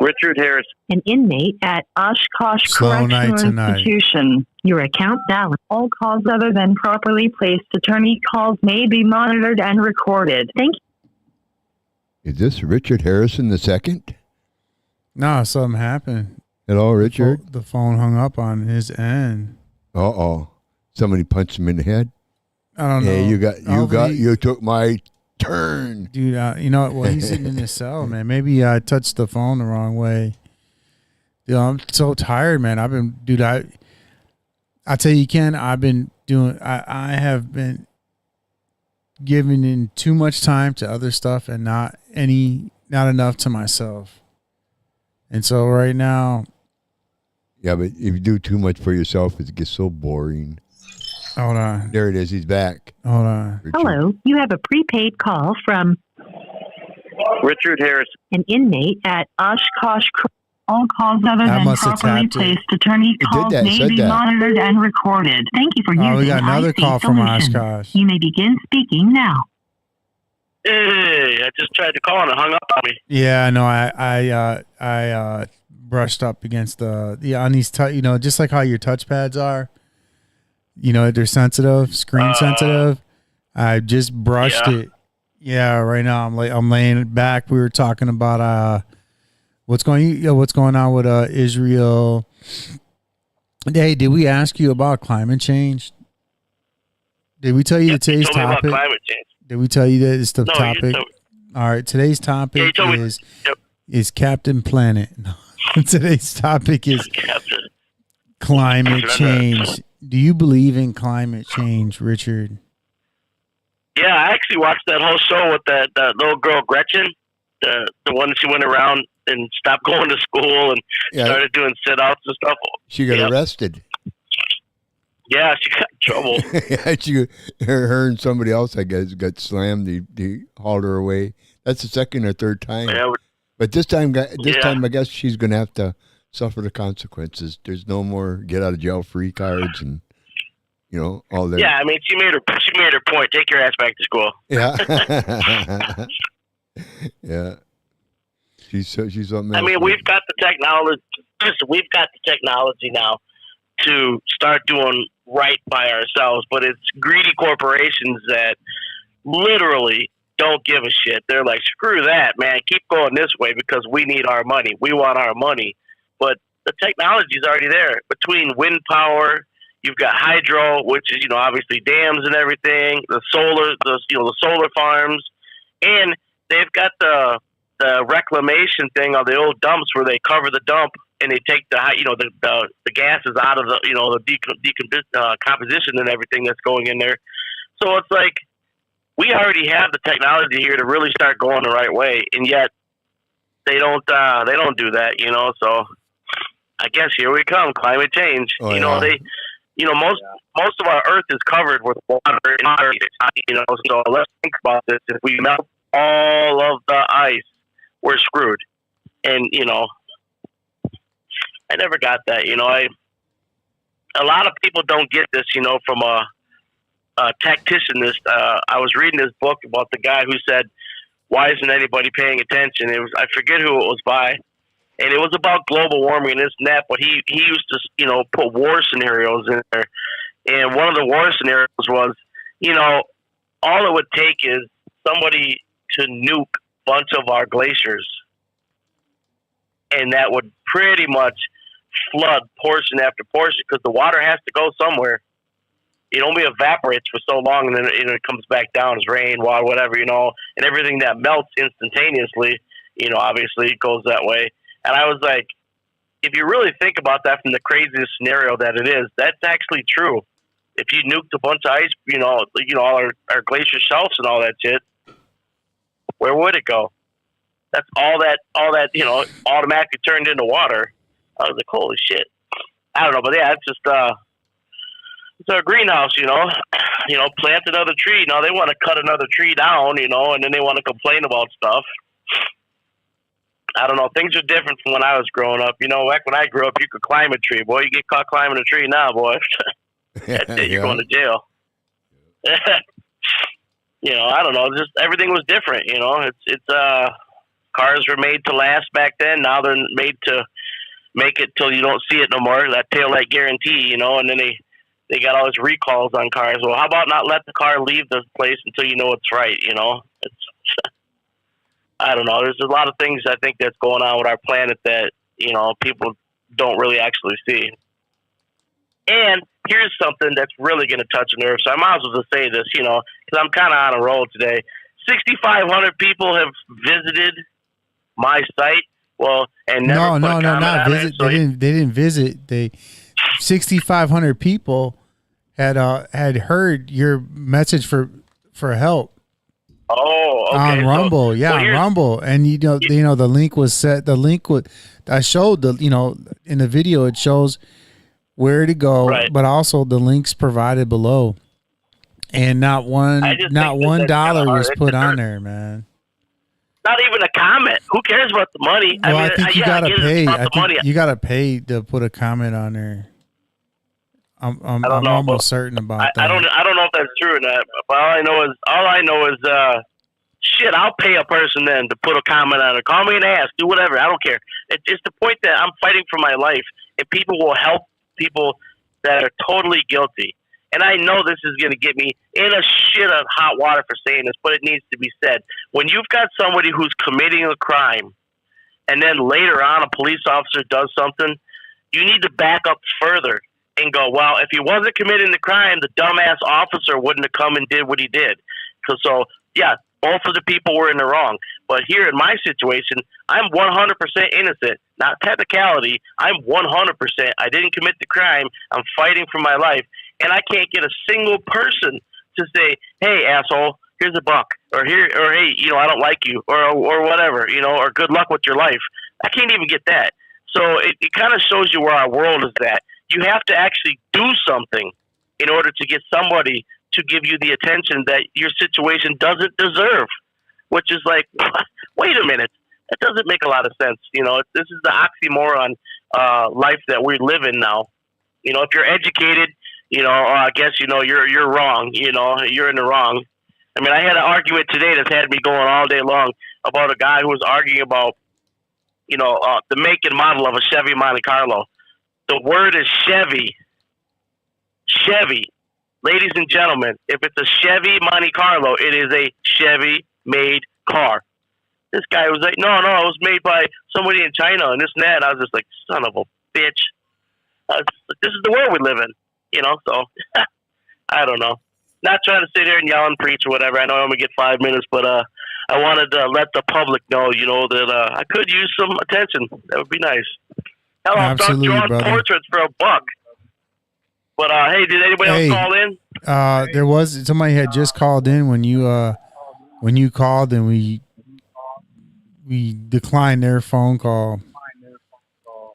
Richard Harris. an inmate at Oshkosh Slow night Correctional tonight. Institution. Your account balance. All calls other than properly placed attorney calls may be monitored and recorded. Thank you. Is this Richard Harrison II? No, something happened. Hello, Richard. The phone hung up on his end. Uh-oh. Somebody punched him in the head? I don't know. Hey, you took my turn. Dude, you know what? Well, he's sitting in his cell, man. Maybe I touched the phone the wrong way. Dude, I'm so tired, man. I tell you, Ken, I have been giving in too much time to other stuff and not enough to myself. And so right now. Yeah, but if you do too much for yourself, it gets so boring. Hold on. There it is. He's back. Hold on. Richard. Hello, you have a prepaid call from Richard Harris. an inmate at Oshkosh. All calls other I than must have properly tapped it. placed attorney calls that, may said be that. monitored and recorded. Thank you for using we got another IC call from Solutions. Oshkosh. You may begin speaking now. Hey, I just tried to call and it hung up on me. Yeah, no, I brushed up against on these just like how your touchpads are. You know, they're sensitive, screen sensitive. I just brushed it. Yeah, right now I'm laying it back. We were talking about what's going on with Israel. Hey, did we ask you about climate change? Did we tell you today's told me about topic? climate change. Did we tell you that it's the No, you topic? told- All right, today's topic told me- is Captain Planet. No. Today's topic is Captain. climate change. Do you believe in climate change, Richard? Yeah, I actually watched that whole show with that little girl Gretchen, the one that she went around and stopped going to school and started doing sit-outs and stuff. She got arrested. Yeah, she got in trouble. Her and somebody else, I guess, got slammed. They hauled her away. That's the second or third time. Yeah, But this time, I guess she's going to have to suffer the consequences. There's no more get out of jail free cards and all that. Yeah, I mean, she made her point. Take your ass back to school. Yeah. Yeah. She's something else. I mean, we've got the technology. Listen, we've got the technology now to start doing right by ourselves, but it's greedy corporations that literally don't give a shit. They're like, screw that, man. Keep going this way because we need our money. We want our money. But the technology is already there. Between wind power, you've got hydro, which is, obviously dams and everything, the solar farms, and they've got the reclamation thing on the old dumps where they cover the dump and they take the gases out of the composition and everything that's going in there. So it's like we already have the technology here to really start going the right way, and yet they don't do that. So I guess here we come, climate change. Oh, yeah. you know, most of our Earth is covered with water and ice. You know, so let's think about this. If we melt all of the ice, we're screwed. And you know, I never got that. You know, a lot of people don't get this. You know, from a tactician. I was reading this book about the guy who said, "Why isn't anybody paying attention?" I forget who it was by. And it was about global warming and this and that, but he used to, you know, put war scenarios in there. And one of the war scenarios was, you know, all it would take is somebody to nuke a bunch of our glaciers. And that would pretty much flood portion after portion because the water has to go somewhere. It only evaporates for so long and then it comes back down as rain, water, whatever, you know, and everything that melts instantaneously, you know, obviously it goes that way. And I was like, if you really think about that from the craziest scenario that it is, that's actually true. If you nuked a bunch of ice, you know, all our glacier shelves and all that shit, where would it go? That's all that, you know, automatically turned into water. I was like, holy shit. I don't know, but yeah, it's just, it's a greenhouse, you know, plant another tree. Now they want to cut another tree down, you know, and then they want to complain about stuff. I don't know. Things are different from when I was growing up. You know, back when I grew up, you could climb a tree. Boy, you get caught climbing a tree now, boy. That's it. You're going to jail. You know, I don't know. Just everything was different. You know, it's cars were made to last back then. Now they're made to make it till you don't see it no more. That taillight guarantee, you know, and then they got all these recalls on cars. Well, how about not let the car leave this place until you know it's right? You know, it's. I don't know. There's a lot of things I think that's going on with our planet that, you know, people don't really actually see. And here's something that's really going to touch a nerve. So I might as well just say this, you know, because I'm kind of on a roll today. 6,500 people have visited my site. Well, and never not visit. So they didn't visit. 6,500 people had heard your message for help. Oh, okay. On Rumble, on Rumble, and you know, the link was set. The link I showed in the video, it shows where to go, right. But also the links provided below, and not $1 was put on there, man. Not even a comment. Who cares about the money? Well, I think you gotta pay. I think you gotta pay to put a comment on there. I'm almost certain about that. I don't know if that's true or not. But all I know is shit. I'll pay a person then to put a comment on it. Call me and ask. Do whatever. I don't care. It's the point that I'm fighting for my life, and people will help people that are totally guilty. And I know this is going to get me in a shit of hot water for saying this, but it needs to be said. When you've got somebody who's committing a crime, and then later on a police officer does something, you need to back up further and go, well, if he wasn't committing the crime, the dumbass officer wouldn't have come and did what he did. So, yeah, both of the people were in the wrong. But here in my situation, I'm 100% innocent. Not technicality. I'm 100%. I didn't commit the crime. I'm fighting for my life. And I can't get a single person to say, hey, asshole, here's $1. Or hey, I don't like you. Or whatever, or good luck with your life. I can't even get that. So it kind of shows you where our world is at. You have to actually do something in order to get somebody to give you the attention that your situation doesn't deserve, which is like, wait a minute. That doesn't make a lot of sense. This is the oxymoron life that we live in now. If you're educated, I guess, you're wrong. You're in the wrong. I mean, I had an argument today that's had me going all day long about a guy who was arguing about, the make and model of a Chevy Monte Carlo. The word is Chevy. Chevy. Ladies and gentlemen, if it's a Chevy Monte Carlo, it is a Chevy-made car. This guy was like, no, it was made by somebody in China and this and that. And I was just like, son of a bitch. This is the world we live in, so I don't know. Not trying to sit here and yell and preach or whatever. I know I only get 5 minutes, but I wanted to let the public know, that I could use some attention. That would be nice. Hell, I'll start drawing portraits for $1. But hey, did anybody else call in? There was somebody had just called in when you called, and we declined their phone call.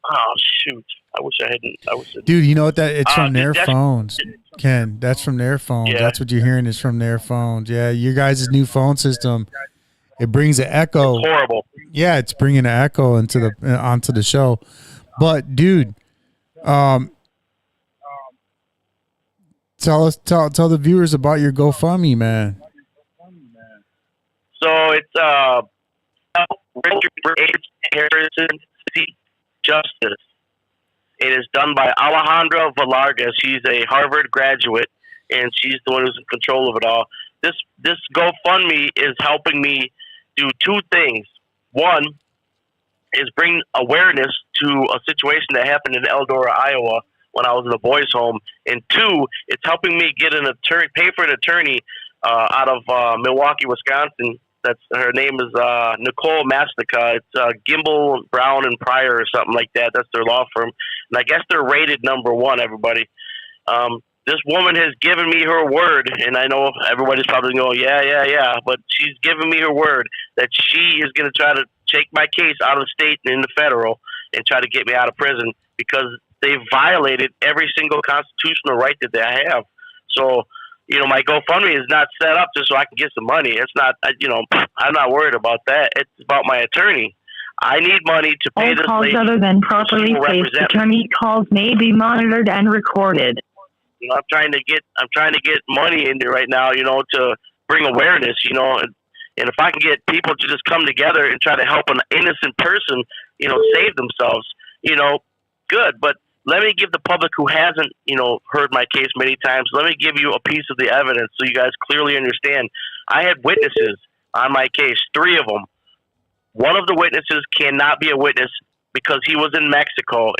Oh shoot! I wish I hadn't. I was. Dude, you know what that? It's from their that's- phones, Ken. That's from their phones. Yeah. That's what you're hearing is from their phones. Yeah, your guys' new phone system. It brings an echo. Horrible. Yeah, it's bringing an echo into the onto the show. But dude, tell the viewers about your GoFundMe, man. So it's Richard Harrison Seek Justice. It is done by Alejandra Velarga. She's a Harvard graduate, and she's the one who's in control of it all. This GoFundMe is helping me do two things. One is bring awareness to a situation that happened in Eldora, Iowa, when I was in a boys' home, and two, it's helping me get an attorney, pay for an attorney out of Milwaukee, Wisconsin. That's her name is Nicole Masnica. It's Gimbel, Brown, and Pryor or something like that. That's their law firm, and I guess they're rated #1. Everybody. This woman has given me her word, and I know everybody's probably going, yeah, but she's given me her word that she is going to try to take my case out of the state and into federal and try to get me out of prison because they violated every single constitutional right that I have. So, my GoFundMe is not set up just so I can get some money. It's not, I'm not worried about that. It's about my attorney. I need money to pay All this calls lady. other than properly placed attorney calls may be monitored and recorded. I'm trying to get money in there right now, to bring awareness, and if I can get people to just come together and try to help an innocent person, save themselves, good. But let me give the public who hasn't, heard my case many times, let me give you a piece of the evidence so you guys clearly understand. I had witnesses on my case, 3 of them. One of the witnesses cannot be a witness because he was in Mexico,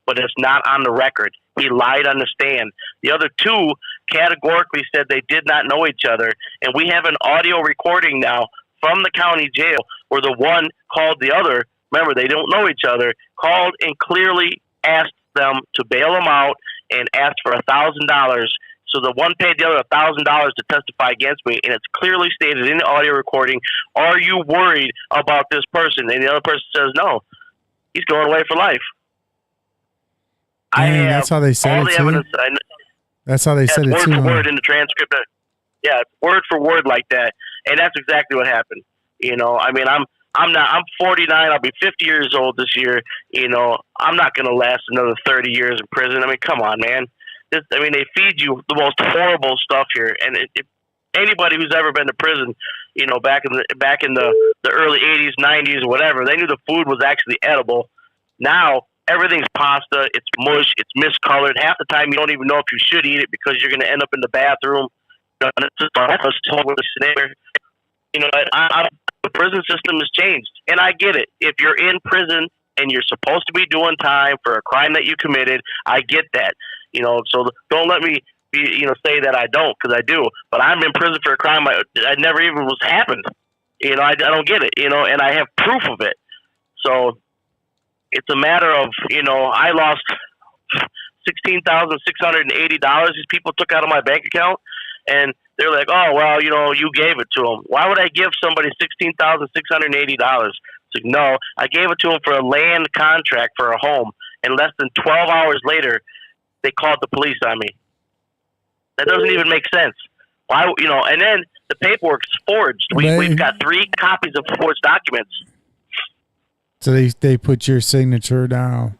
but it's not on the record. He lied on the stand. The other 2 categorically said they did not know each other, and we have an audio recording now from the county jail where the one called the other, remember, they don't know each other, called and clearly asked them to bail him out and asked for $1,000. So the one paid the other $1,000 to testify against me, and it's clearly stated in the audio recording, are you worried about this person? And the other person says, no, he's going away for life. Dang, that's how they said all it the too? evidence. That's how they said it word too. for huh? word in the transcript. Yeah, word for word like that, and that's exactly what happened. I'm 49. I'll be 50 years old this year. I'm not going to last another 30 years in prison. I mean, come on, man. They feed you the most horrible stuff here, and if anybody who's ever been to prison, back in the early 80s, 90s, or whatever, they knew the food was actually edible. Now everything's pasta. It's mush. It's miscolored. Half the time, you don't even know if you should eat it because you're going to end up in the bathroom. It's just a total scenario. The prison system has changed, and I get it. If you're in prison and you're supposed to be doing time for a crime that you committed, I get that. So don't let me say that I don't, because I do. But I'm in prison for a crime I never even was happened. I don't get it. And I have proof of it. So it's a matter of I lost $16,680. These people took out of my bank account, and they're like, oh well, you gave it to them. Why would I give somebody $16,680? It's like, no, I gave it to them for a land contract for a home, and less than 12 hours later, they called the police on me. That doesn't even make sense. Why, and then the paperwork's forged. We've got 3 copies of forged documents. So they put your signature down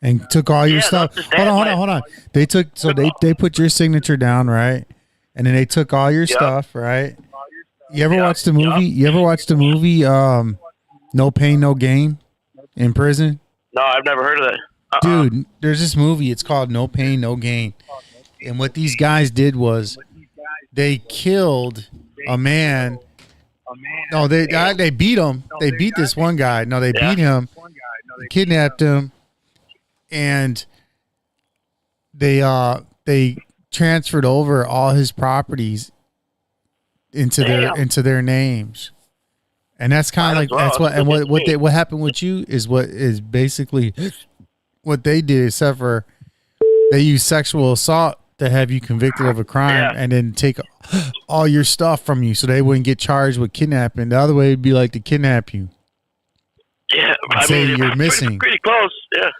and took all your stuff. Hold on. They put your signature down, right? And then they took all your stuff, right? You ever watched the movie? You ever watched the movie No Pain, No Gain in prison? No, I've never heard of that. Dude, there's this movie. It's called No Pain, No Gain. And what these guys did was they killed a man. No, they beat him. They beat this one guy. No, they beat him, kidnapped him, and they transferred over all his properties into their names. And that's kind of like what happened with you is what is basically what they did, except for they used sexual assault to have you convicted of a crime and then take all your stuff from you so they wouldn't get charged with kidnapping. The other way would be like to kidnap you. Yeah, say you're missing. Pretty close. Yeah.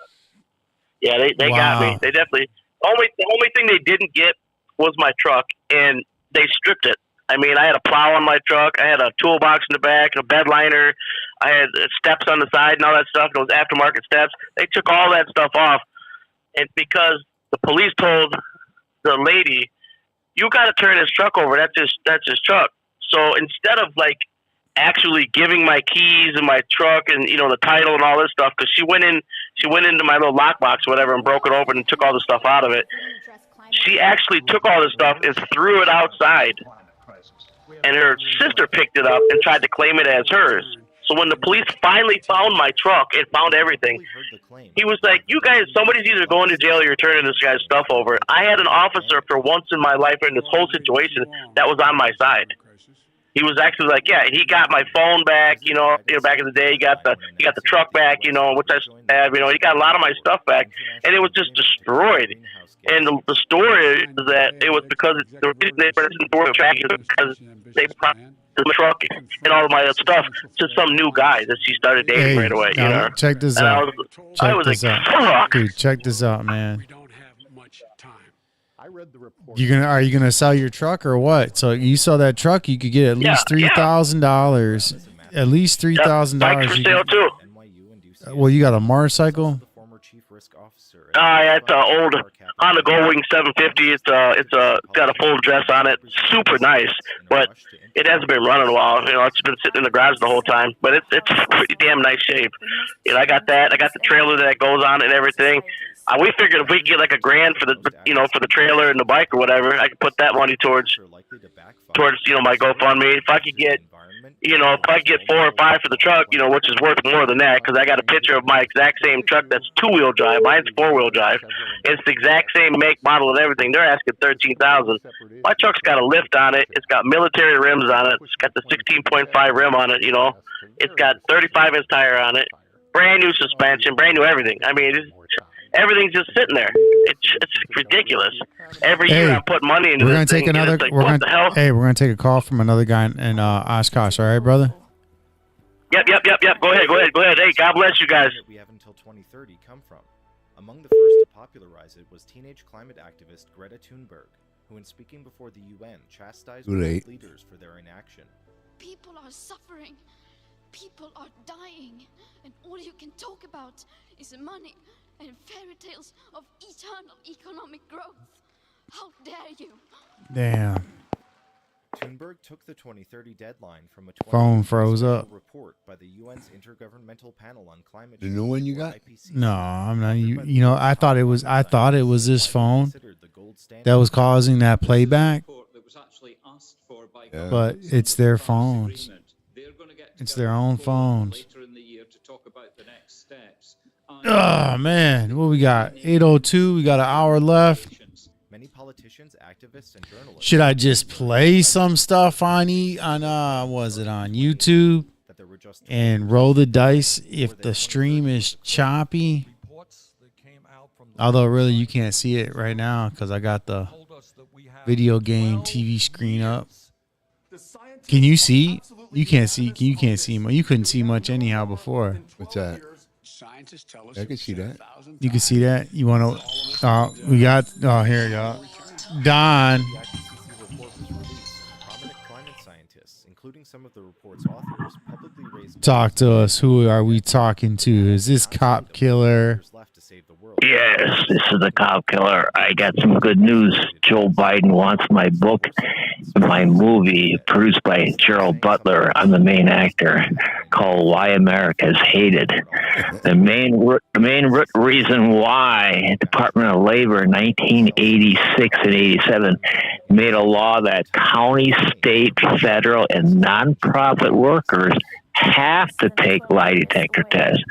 Yeah, they got me. They definitely. The only thing they didn't get was my truck, and they stripped it. I mean, I had a plow on my truck. I had a toolbox in the back, a bed liner. I had steps on the side and all that stuff. Those aftermarket steps. They took all that stuff off, and because the police told the lady, "You got to turn his truck over. That's his truck." So instead of like actually giving my keys and my truck and the title and all this stuff, because she went into my little lockbox or whatever and broke it open and took all the stuff out of it. She actually took all this stuff and threw it outside, and her sister picked it up and tried to claim it as hers. So when the police finally found my truck and found everything, he was like, "You guys, somebody's either going to jail or you're turning this guy's stuff over." I had an officer for once in my life in this whole situation that was on my side. He was actually like, yeah, he got my phone back, back in the day. He got the truck back, which I still have, he got a lot of my stuff back, and it was just destroyed. And the story is that it was because the reason they were because they brought the truck and all of my other stuff to some new guy that she started dating right away. Check this out. Dude, check this out, man. Are you gonna sell your truck or what? So you sell that truck, you could get at least $3,000. At least $3,000. Bike for sale too. Well, you got a motorcycle? It's an old Honda Goldwing 750. It's got a full dress on it. Super nice, but it hasn't been running a while. It's been sitting in the garage the whole time. But it's pretty damn nice shape. I got that. I got the trailer that goes on it and everything. We figured if we could get like $1,000 for the trailer and the bike or whatever, I could put that money towards my GoFundMe. If I could get 4 or 5 for the truck, which is worth more than that, because I got a picture of my exact same truck that's 2-wheel drive. Mine's 4-wheel drive. It's the exact same make, model, and everything. They're asking $13,000. My truck's got a lift on it. It's got military rims on it. It's got the 16.5 rim on it. It's got 35-inch tire on it. Brand new suspension, brand new everything. I mean, everything's just sitting there. It's ridiculous. Every year I put money into this thing. What the hell? Hey, we're gonna take a call from another guy in Oshkosh. All right, brother. Yep. Go ahead. Hey, God bless you guys. We have until 2030 come from. Among the first to popularize it was teenage climate activist Greta Thunberg, who, in speaking before the UN, chastised world leaders for their inaction. People are suffering. People are dying. And all you can talk about is money and fairy tales of eternal economic growth. How dare you? Damn. Thunberg took the 2030 deadline from a phone froze up report by the UN's Intergovernmental Panel on Climate Change. The new one you got? No, I'm not. I thought it was this phone that was causing that playback. Yeah. But it's their phones. It's their own phones. Oh man, what we got? 8:02. We got an hour left. Many politicians, activists, and journalists. Should I just play some stuff on YouTube and roll the dice if the stream is choppy? Although really you can't see it right now because I got the video game TV screen up. Can you see? You can't see. You can't see much. You couldn't see much anyhow before. What's that? I can see that. You can see that. You want to? We got. Oh, here we go. Don. Talk to us. Who are we talking to? Is this cop killer? Yes, this is the cop killer. I got some good news. Joe Biden wants my book, my movie, produced by Gerald Butler. I'm the main actor, called Why America's Hated. The main reason why Department of Labor in 1986 and 87 made a law that county, state, federal, and nonprofit workers have to take lie detector tests.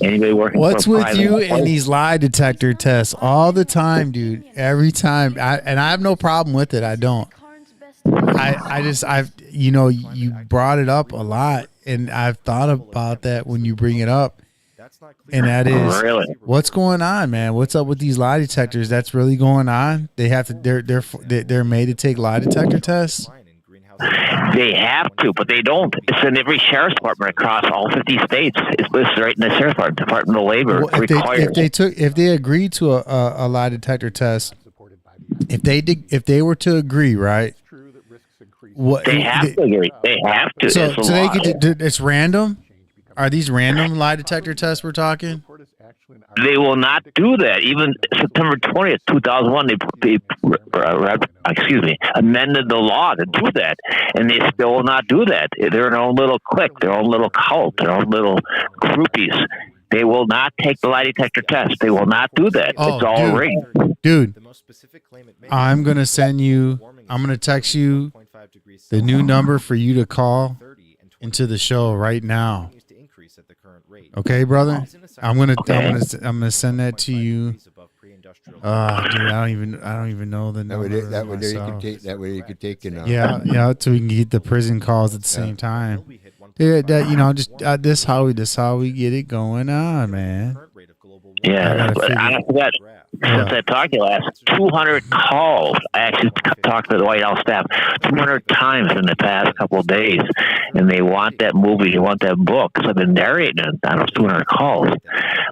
Anybody working What's for with you and these lie detector tests all the time, dude? Every time, I have no problem with it. I don't. You brought it up a lot, and I've thought about that when you bring it up. And that is what's going on, man. What's up with these lie detectors? That's really going on. They have to. They're made to take lie detector tests. They have to, but they don't. It's in every sheriff's department across all 50 states. It's listed right in the sheriff's department of labor. Well, if they agreed to a lie detector test, if they were to agree, right? They have to agree. They have to. So they could. It's random. Are these random lie detector tests we're talking? They will not do that. Even September 20th, 2001, they amended the law to do that, and they still will not do that. They're their own little clique, their own little cult, their own little groupies. They will not take the lie detector test. They will not do that. It's all rigged. Dude, I'm going to text you the new number for you to call into the show right now. Okay, brother? I'm gonna send that to you. Dude, I don't even know the number. That way you could take it. Yeah, so we can get the prison calls at the same time. Dude, this how we get it going on, man. Yeah, but I forgot. Since I talked to you last, 200 calls. I actually talked to the White House staff 200 times in the past couple of days, and they want that movie, they want that book. So I've been narrating on those 200 calls.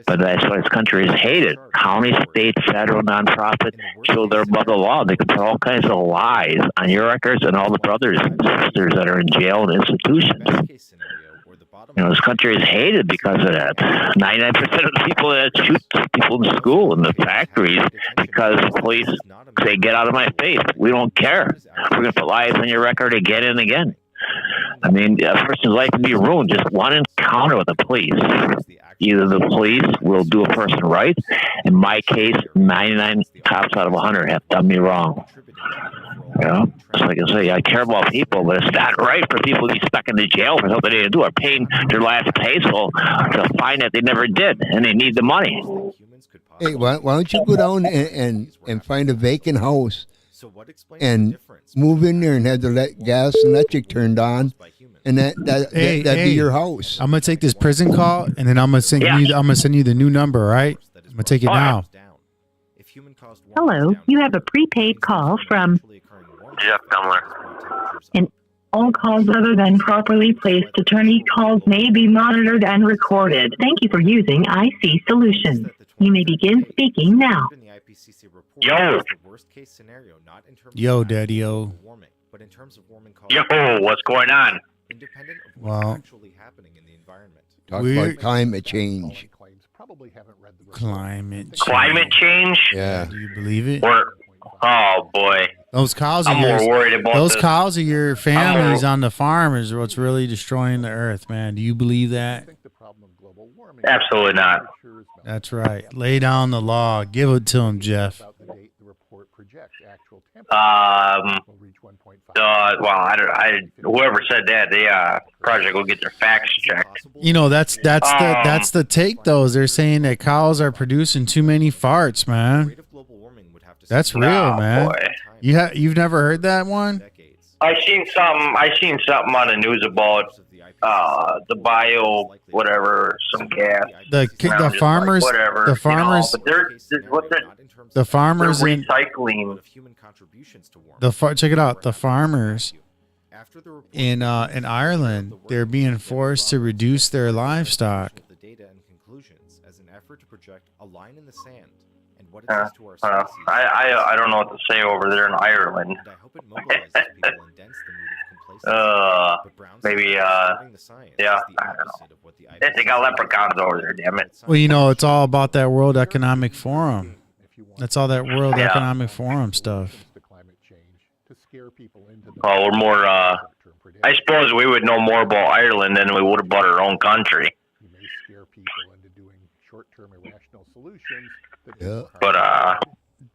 But that's why this country is hated. County, state, federal, nonprofit, so they're above the law. They can put all kinds of lies on your records and all the brothers and sisters that are in jail and institutions. This country is hated because of that. 99% of the people that shoot people in school and the factories because the police say, get out of my face. We don't care. We're going to put lies on your record again and again. I mean, a person's life can be ruined. Just one encounter with the police. Either the police will do a person right. In my case, 99 cops out of 100 have done me wrong. So like I say, I care about people, but it's not right for people to be stuck in the jail for something they didn't do, or paying their last peso to find that they never did, and they need the money. Hey, why don't you go down and find a vacant house and move in there and have the gas and electric turned on, and that'd be your house. I'm gonna take this prison call, and then I'm gonna send you the new number. Right? I'm gonna take it now. Hello, you have a prepaid call from Jeff Dumler. And all calls other than properly placed attorney calls may be monitored and recorded. Thank you for using IC Solutions. You may begin speaking now. Yo, Daddy-o. Yo, what's going on? Well, talk about climate change. Climate change? Yeah. Do you believe it? Oh boy. Those cows I'm more worried about those cows of your families on the farm is what's really destroying the earth, man. Do you believe that? Absolutely not. That's right. Lay down the law. Give it to him, Jeff. Whoever said that, the project will get their facts checked. That's the take, though. They're saying that cows are producing too many farts, man. That's real, man. Boy. You've never heard that one? I seen something on the news about the bio whatever, some gas. The farmers, like whatever, the farmers, but the farmers they're recycling. Check it out. The farmers in Ireland, they're being forced to reduce their livestock. I don't know what to say over there in Ireland. Maybe yeah, I don't know. They got leprechauns over there, damn it. Well, it's all about that World Economic Forum. That's all that World Economic Forum stuff. Well, we're more. I suppose we would know more about Ireland than we would about our own country. Yeah. But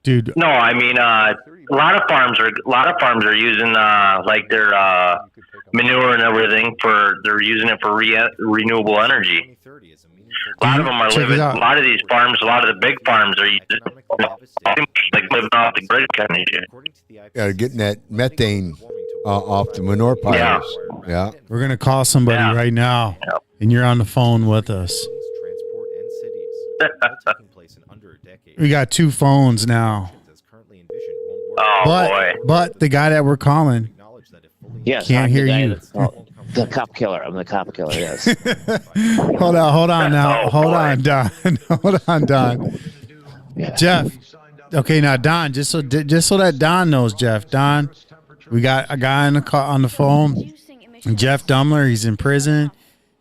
dude, no, I mean a lot of farms are using like their manure and everything they're using it for renewable energy. A lot of them are living. A lot of these farms, a lot of the big farms are using like living off the grid kind of shit. Yeah, getting that methane off the manure piles. Yeah. We're gonna call somebody right now, and you're on the phone with us. We got 2 phones now. Oh boy! But the guy that we're calling, Yes, Can't I'm hear the guy you. that's the cop killer. I'm the cop killer. Yes. Hold on now. Oh, Hold boy. on, Don. Hold on, Don. Yeah. Jeff. Okay, now Don, just so that Don knows, Jeff. Don, we got a guy on the phone. Jeff Dumler, he's in prison.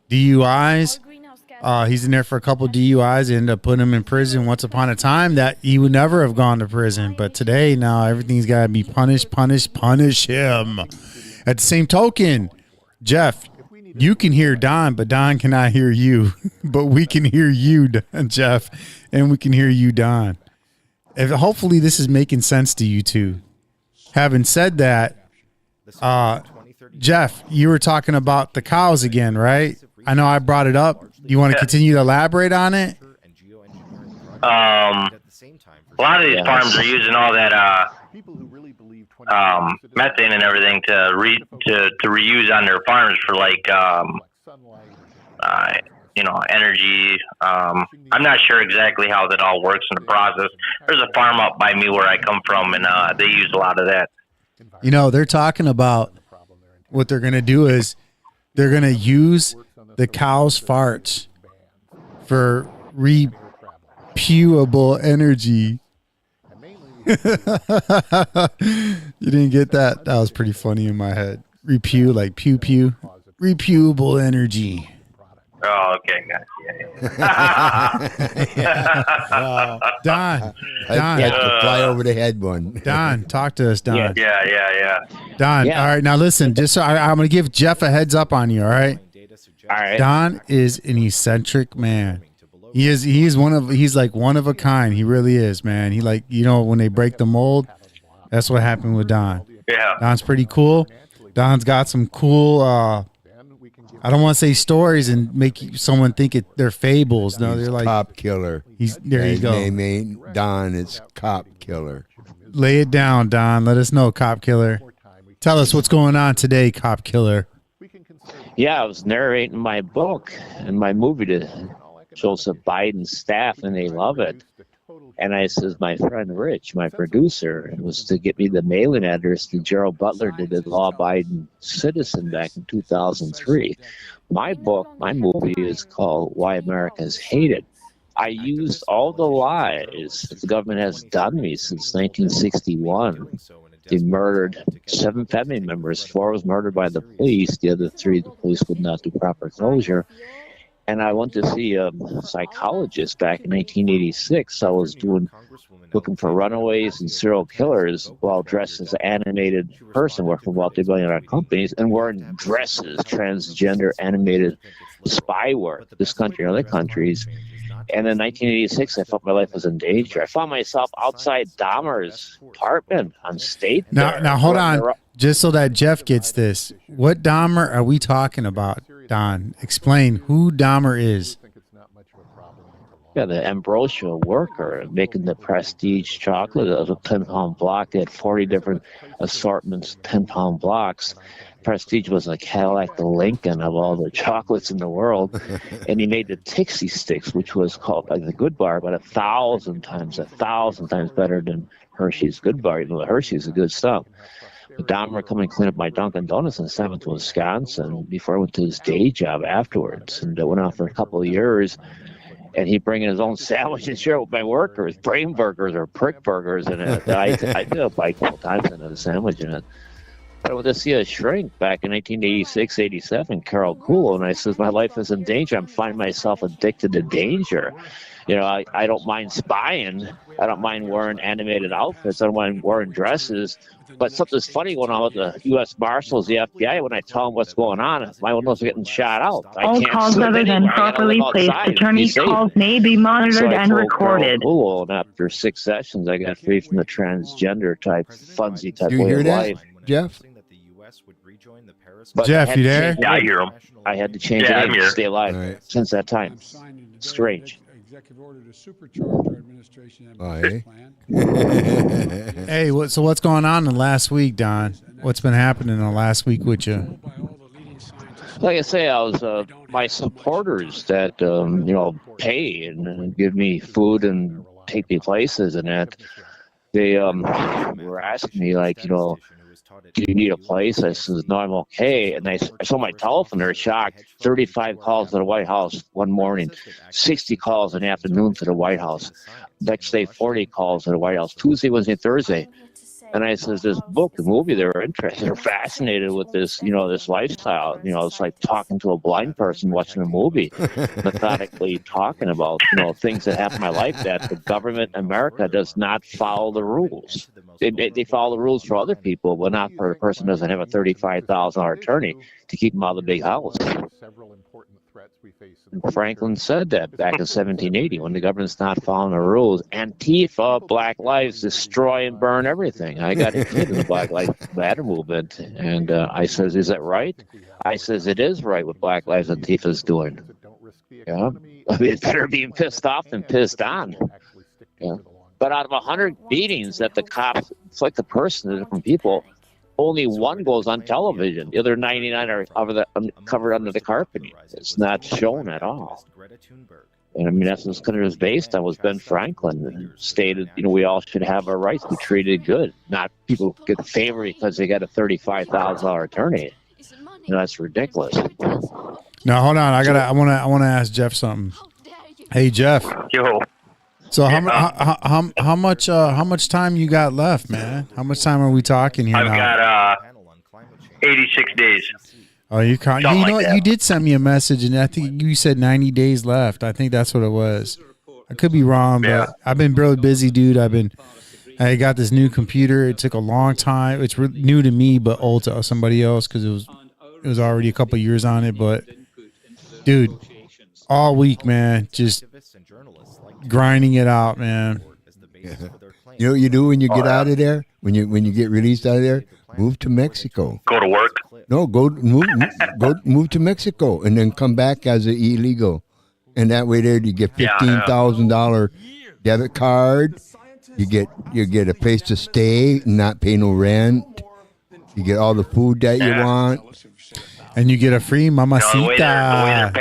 DUIs. He's in there for a couple DUIs. They ended up putting him in prison once upon a time that he would never have gone to prison. But today, now everything's got to be punished, punish him. At the same token, Jeff, you can hear Don, but Don cannot hear you. But we can hear you, Jeff, and we can hear you, Don. Hopefully this is making sense to you two. Having said that, Jeff, you were talking about the cows again, right? I know I brought it up. Do you want to continue to elaborate on it? A lot of these farms are using all that methane and everything to reuse on their farms for energy. I'm not sure exactly how that all works in the process. There's a farm up by me where I come from, and they use a lot of that. You know, they're talking about what they're going to do is they're going to use the cow's farts for repewable energy. You didn't get that? That was pretty funny in my head. Repew, like pew pew. Repewable energy. Oh, okay, Wow. Don. That's the fly over the head one. Don, talk to us, Don. Yeah. Don, Yeah. all right, now listen, just so I'm going to give Jeff a heads up on you, all right? All right. Don is an eccentric man. He's like one of a kind. He really is, man. He when they break the mold, that's what happened with Don. Yeah. Don's pretty cool. Don's got some cool I don't want to say stories and make someone think they're fables. No, they're like cop killer. There you go. His name ain't Don, it's cop killer. Lay it down, Don. Let us know, cop killer. Tell us what's going on today, cop killer. Yeah, I was narrating my book and my movie to Joseph Biden's staff, and they love it. And I says, my friend Rich, my producer, was to get me the mailing address to Gerald Butler did the law-abiding citizen back in 2003. My book, my movie is called Why America's Hated. I used all the lies that the government has done me since 1961. They murdered 7 family members. 4 was murdered by the police. The other 3, the police would not do proper closure. And I went to see a psychologist back in 1986. I was looking for runaways and serial killers while dressed as an animated person working for multi-billion-dollar companies and wearing dresses, transgender animated spyware, this country and other countries. And in 1986, I felt my life was in danger. I found myself outside Dahmer's apartment on State. Now hold on. Just so that Jeff gets this. What Dahmer are we talking about, Don? Explain who Dahmer is. Yeah, the Ambrosia worker making the Prestige chocolate of a 10-pound block. They had 40 different assortments, 10-pound blocks. Prestige was a Cadillac the Lincoln of all the chocolates in the world. And he made the Tixie Sticks, which was called like the Good Bar, but 1,000 times better than Hershey's Good Bar. Even though Hershey's is good stuff. But Dahmer come and clean up my Dunkin' Donuts in 7th, Wisconsin before I went to his day job afterwards. And I went out for a couple of years. And he'd bring in his own sandwich and share it with my workers, brain burgers or prick burgers. And I did a bite 4 times into the sandwich in it. But I went to see a shrink back in 1986, 87, Carol Cool. And I says, my life is in danger. I'm finding myself addicted to danger. You know, I don't mind spying. I don't mind wearing animated outfits. I don't mind wearing dresses. But something's funny going on with the U.S. Marshals, the FBI. When I tell them what's going on, my windows are getting shot out. All calls other than properly placed attorney calls may be monitored and recorded. Cool, and after 6 sessions, I got free from the transgender type, funsy type Do you way hear of that, life. Jeff? But Jeff, you there? Yeah, I hear him. I had to change Yeah, the I'm name to here. stay alive Right. since that time. Strange. Executive order to supercharge our administration and Aye. plan. Hey, what's going on in the last week, Don? What's been happening in the last week with you? Like I say, I was my supporters that pay and give me food and take me places and that they were asking me do you need a place? I says, no, I'm okay. And I saw my telephone, they're shocked. 35 calls to the White House one morning, 60 calls in the afternoon to the White House. Next day, 40 calls to the White House, Tuesday, Wednesday, Thursday. And I says, this book, the movie, they're interested, they're fascinated with this, this lifestyle. It's like talking to a blind person watching a movie, methodically talking about, things that happen in my life that the government, America, does not follow the rules. They follow the rules for other people, but not for a person who doesn't have a $35,000 attorney to keep them out of the big house. Franklin said that back in 1780 when the government's not following the rules. Antifa, Black Lives, destroy and burn everything. I got a kid in the Black Lives Matter movement, and I says, is that right? I says, it is right what Black Lives Antifa's doing. Yeah, I mean, it's better being pissed off than pissed on. Yeah. But out of 100 meetings that the cops, it's like the person, the different people, only one goes on television. The other 99 are covered under the carpet. It's not shown at all. And I mean, that's what this country was based on, was Ben Franklin stated, we all should have our rights, be treated good, not people get favored because they got a $35,000 attorney. That's ridiculous. Now, hold on. I want to ask Jeff something. Hey, Jeff. Yo. So how much time you got left, man? How much time are we talking here? I've got 86 days. Oh, you know what? You did send me a message, and I think you said 90 days left. I think that's what it was. I could be wrong, but I've been really busy, dude. I got this new computer. It took a long time. It's new to me, but old to somebody else because it was already a couple years on it. But dude, all week, man, just grinding it out, man. Yeah. You know what you do when you get out of there? When you get released out of there, move to Mexico. Go to work? No, move to Mexico and then come back as an illegal. And that way there you get $15,000 debit card. You get a place to stay, not pay no rent. You get all the food that you want. And you get a free mamacita.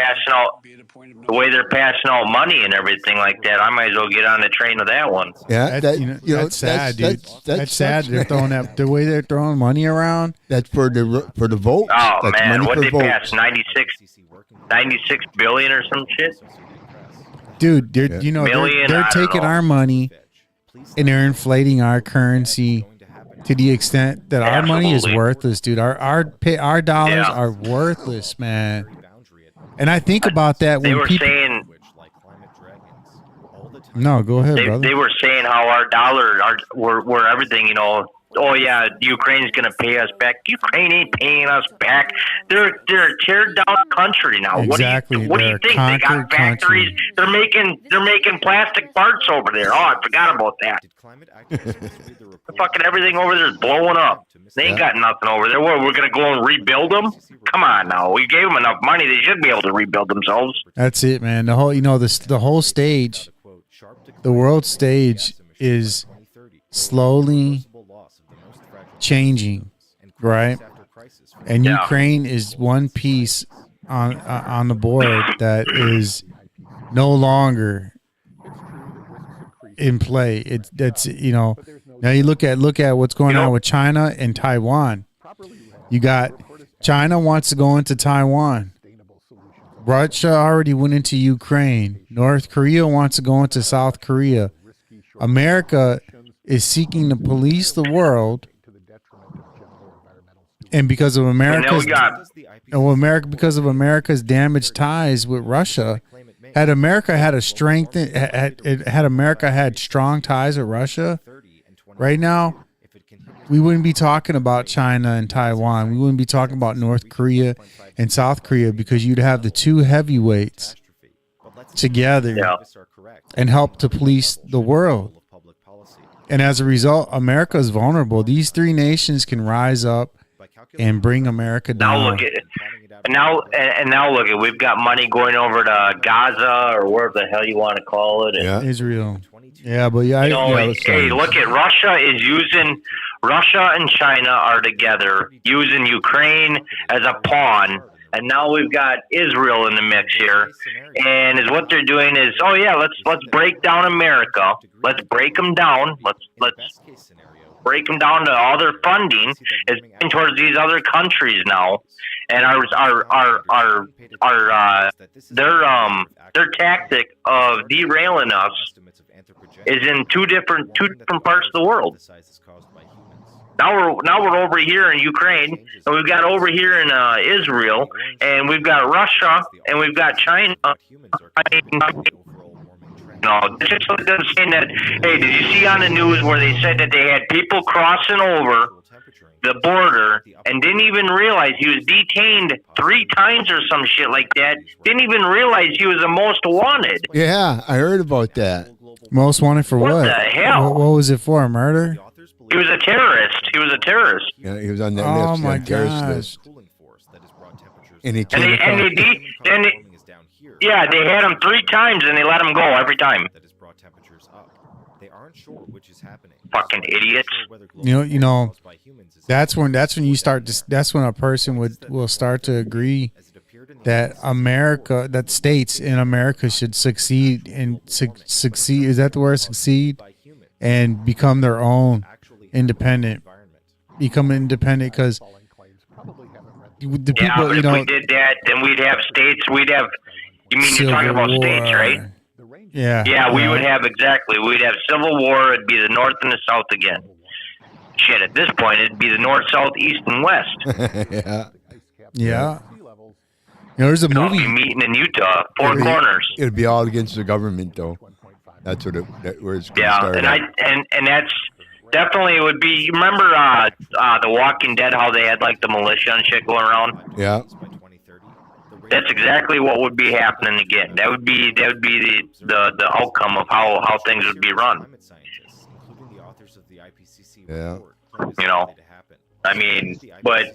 The way they're passing out money and everything like that, I might as well get on the train with that one. Yeah, that's sad, dude. That's sad. They're throwing that the way they're throwing money around. That's for the vote. Oh that's man, money what for they votes. passed 96 billion or some shit. Dude, they're taking our money and they're inflating our currency to the extent that our money is worthless, dude. Our dollars are worthless, man. And I think about that when saying. No, go ahead, brother. They were saying how our dollar, we're everything, Oh yeah, Ukraine's gonna pay us back. Ukraine ain't paying us back. They're a tear down country now. Exactly. What do you think? They got factories. Country. They're making plastic parts over there. Oh, I forgot about that. Fucking everything over there is blowing up. They ain't got nothing over there. We're gonna go and rebuild them? Come on now. We gave them enough money. They should be able to rebuild themselves. That's it, man. The whole stage, the world stage is slowly changing, right? And Ukraine is one piece on the board that is no longer in play. Now you look at what's going on with China and Taiwan. You got China wants to go into Taiwan. Russia already went into Ukraine. North Korea wants to go into South Korea. America is seeking to police the world. And because of America's damaged ties with Russia, had America had strong ties with Russia, right now we wouldn't be talking about China and Taiwan. We wouldn't be talking about North Korea and South Korea because you'd have the two heavyweights together and help to police the world. And as a result, America is vulnerable. These three nations can rise up and bring America down. Now look at we've got money going over to Gaza or wherever the hell you want to call it. Israel. Yeah, but hey, look at Russia and China are together using Ukraine as a pawn. And now we've got Israel in the mix here, and is what they're doing is, let's break down America. Let's break them down. break them down to all their funding is going towards these other countries now, and their tactic of derailing us is in two different parts of the world. Now we're over here in Ukraine, and we've got over here in Israel, and we've got Russia, and we've got China. It's just like them saying that, hey, did you see on the news where they said that they had people crossing over the border and didn't even realize he was detained 3 times or some shit like that? Didn't even realize he was the most wanted. Yeah, I heard about that. Most wanted for what? What the hell? What was it for? Murder? He was a terrorist. Yeah, he was on that Oh my terrorist God. list. And he yeah, they had him 3 times and they let him go every time. Fucking idiots. You know, that's when you start to, that's when a person will start to agree that America, that states in America should succeed and succeed. Is that the word? Succeed and become their own independent. Become independent because the people, but if we did that, then we'd have states. We'd have. You mean you're talking about states, right? Yeah. Yeah, we would have exactly. We'd have civil war. It'd be the North and the South again. Shit, at this point, it'd be the North, South, East, and West. Yeah. You know, there's a movie meeting in Utah, four corners. It'd be all against the government, though. That's where it's going to start. And that's definitely would be. You remember The Walking Dead? How they had like the militia and shit going around. Yeah. That's exactly what would be happening again. That would be the outcome of how things would be run. Yeah. You know, I mean, but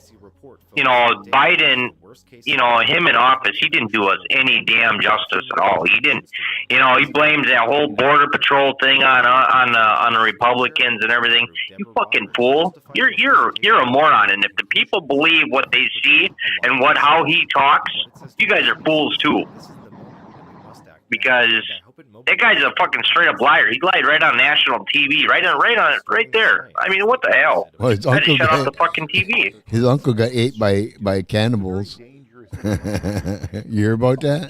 you know, Biden, you know, him in office, he didn't do us any damn justice at all. He didn't, you know, he blames that whole border patrol thing on the Republicans and everything. You fucking fool! You're a moron. And if the people believe what they see and how he talks, you guys are fools too. Because that guy's a fucking straight up liar. He lied right on national TV, right there. I mean, what the hell? Well, his I had to uncle shut off the fucking TV. His uncle got ate by cannibals. You hear about that?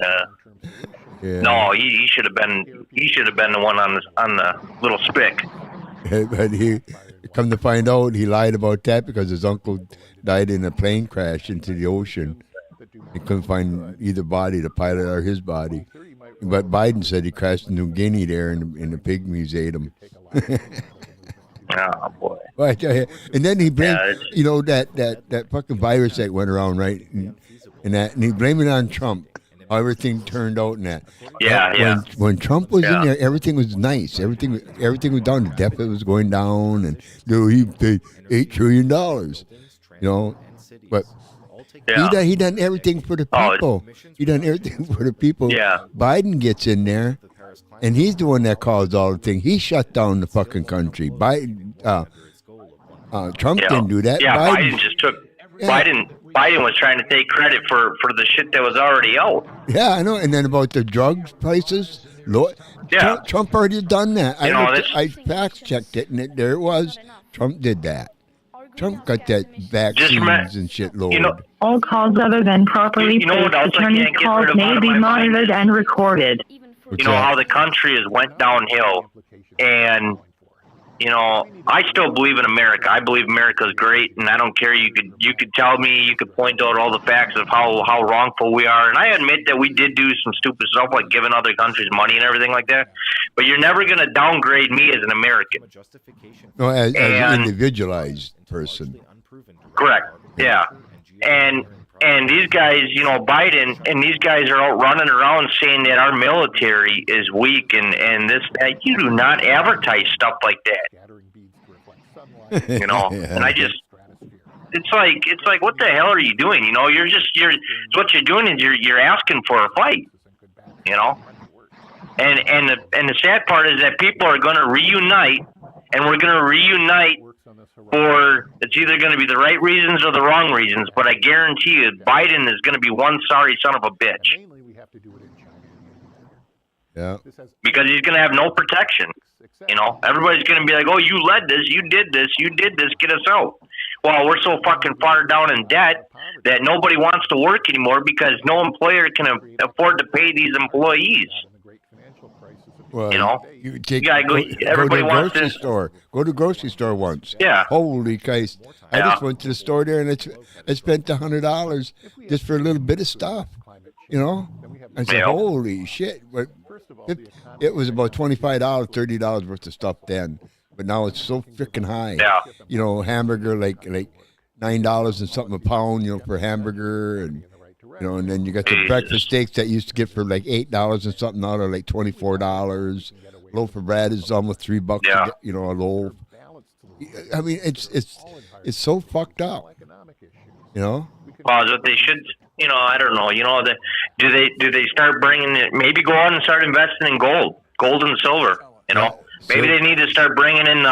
Yeah. No, he should have been. He should have been the one on the little spick. But he come to find out, he lied about that because his uncle died in a plane crash into the ocean. He couldn't find either body, the pilot or his body. But Biden said he crashed in New Guinea there, and the pygmies ate him. Oh boy! And then he blamed, you know, that fucking virus that went around, right? And he blamed it on Trump. How everything turned out and that. Yeah. When Trump was in there, everything was nice. Everything was down. The deficit was going down, and he paid $8 trillion. You know, but. Yeah. He done everything for the people. He done everything for the people. Yeah. Biden gets in there, and he's the one that caused all the thing. He shut down the fucking country. Biden, Trump didn't do that. Yeah, Biden just took. Yeah. Biden was trying to take credit for the shit that was already out. Yeah, I know. And then about the drug prices, Trump already done that. I fact checked it, and there it was. Trump did that. Trump got that vaccines and shit loaded. You know, all calls other than properly placed attorney calls may be monitored and recorded. You know how the country has went downhill, and you know I still believe in America. I believe America's great, and I don't care. You could tell me, you could point out all the facts of how wrongful we are, and I admit that we did do some stupid stuff like giving other countries money and everything like that. But you're never going to downgrade me as an American. No, as an individualized person. Correct. Yeah. And these guys, you know, Biden and these guys are out running around saying that our military is weak and this, that. You do not advertise stuff like that. You know, and it's like, what the hell are you doing? You know, what you're doing is you're asking for a fight, you know? And the sad part is that people are going to reunite, and we're going to reunite for it's either going to be the right reasons or the wrong reasons. But I guarantee you, Biden is going to be one sorry son of a bitch. Yeah. Because he's going to have no protection. You know, everybody's going to be like, oh, you led this, you did this, get us out. Well, we're so fucking far down in debt that nobody wants to work anymore because no employer can afford to pay these employees. Well, you know, you gotta go. Everybody wants grocery this. store. Go to the grocery store once. Yeah. Holy Christ! I just went to the store there and I spent $100 just for a little bit of stuff. You know, I said, holy shit! But it was about $25, $30 worth of stuff then. But now it's so freaking high. Yeah. You know, hamburger like $9 and something a pound. You know, for hamburger and. You know, and then you got the breakfast steaks that you used to get for like $8 and something. Now they're like $24. Loaf of bread is almost $3. Yeah. You know, a loaf. I mean, it's so fucked up. You know. Well, what they should, you know, I don't know. You know, do they start bringing it? Maybe go on and start investing in gold and silver. You know. Maybe they need to start bringing in.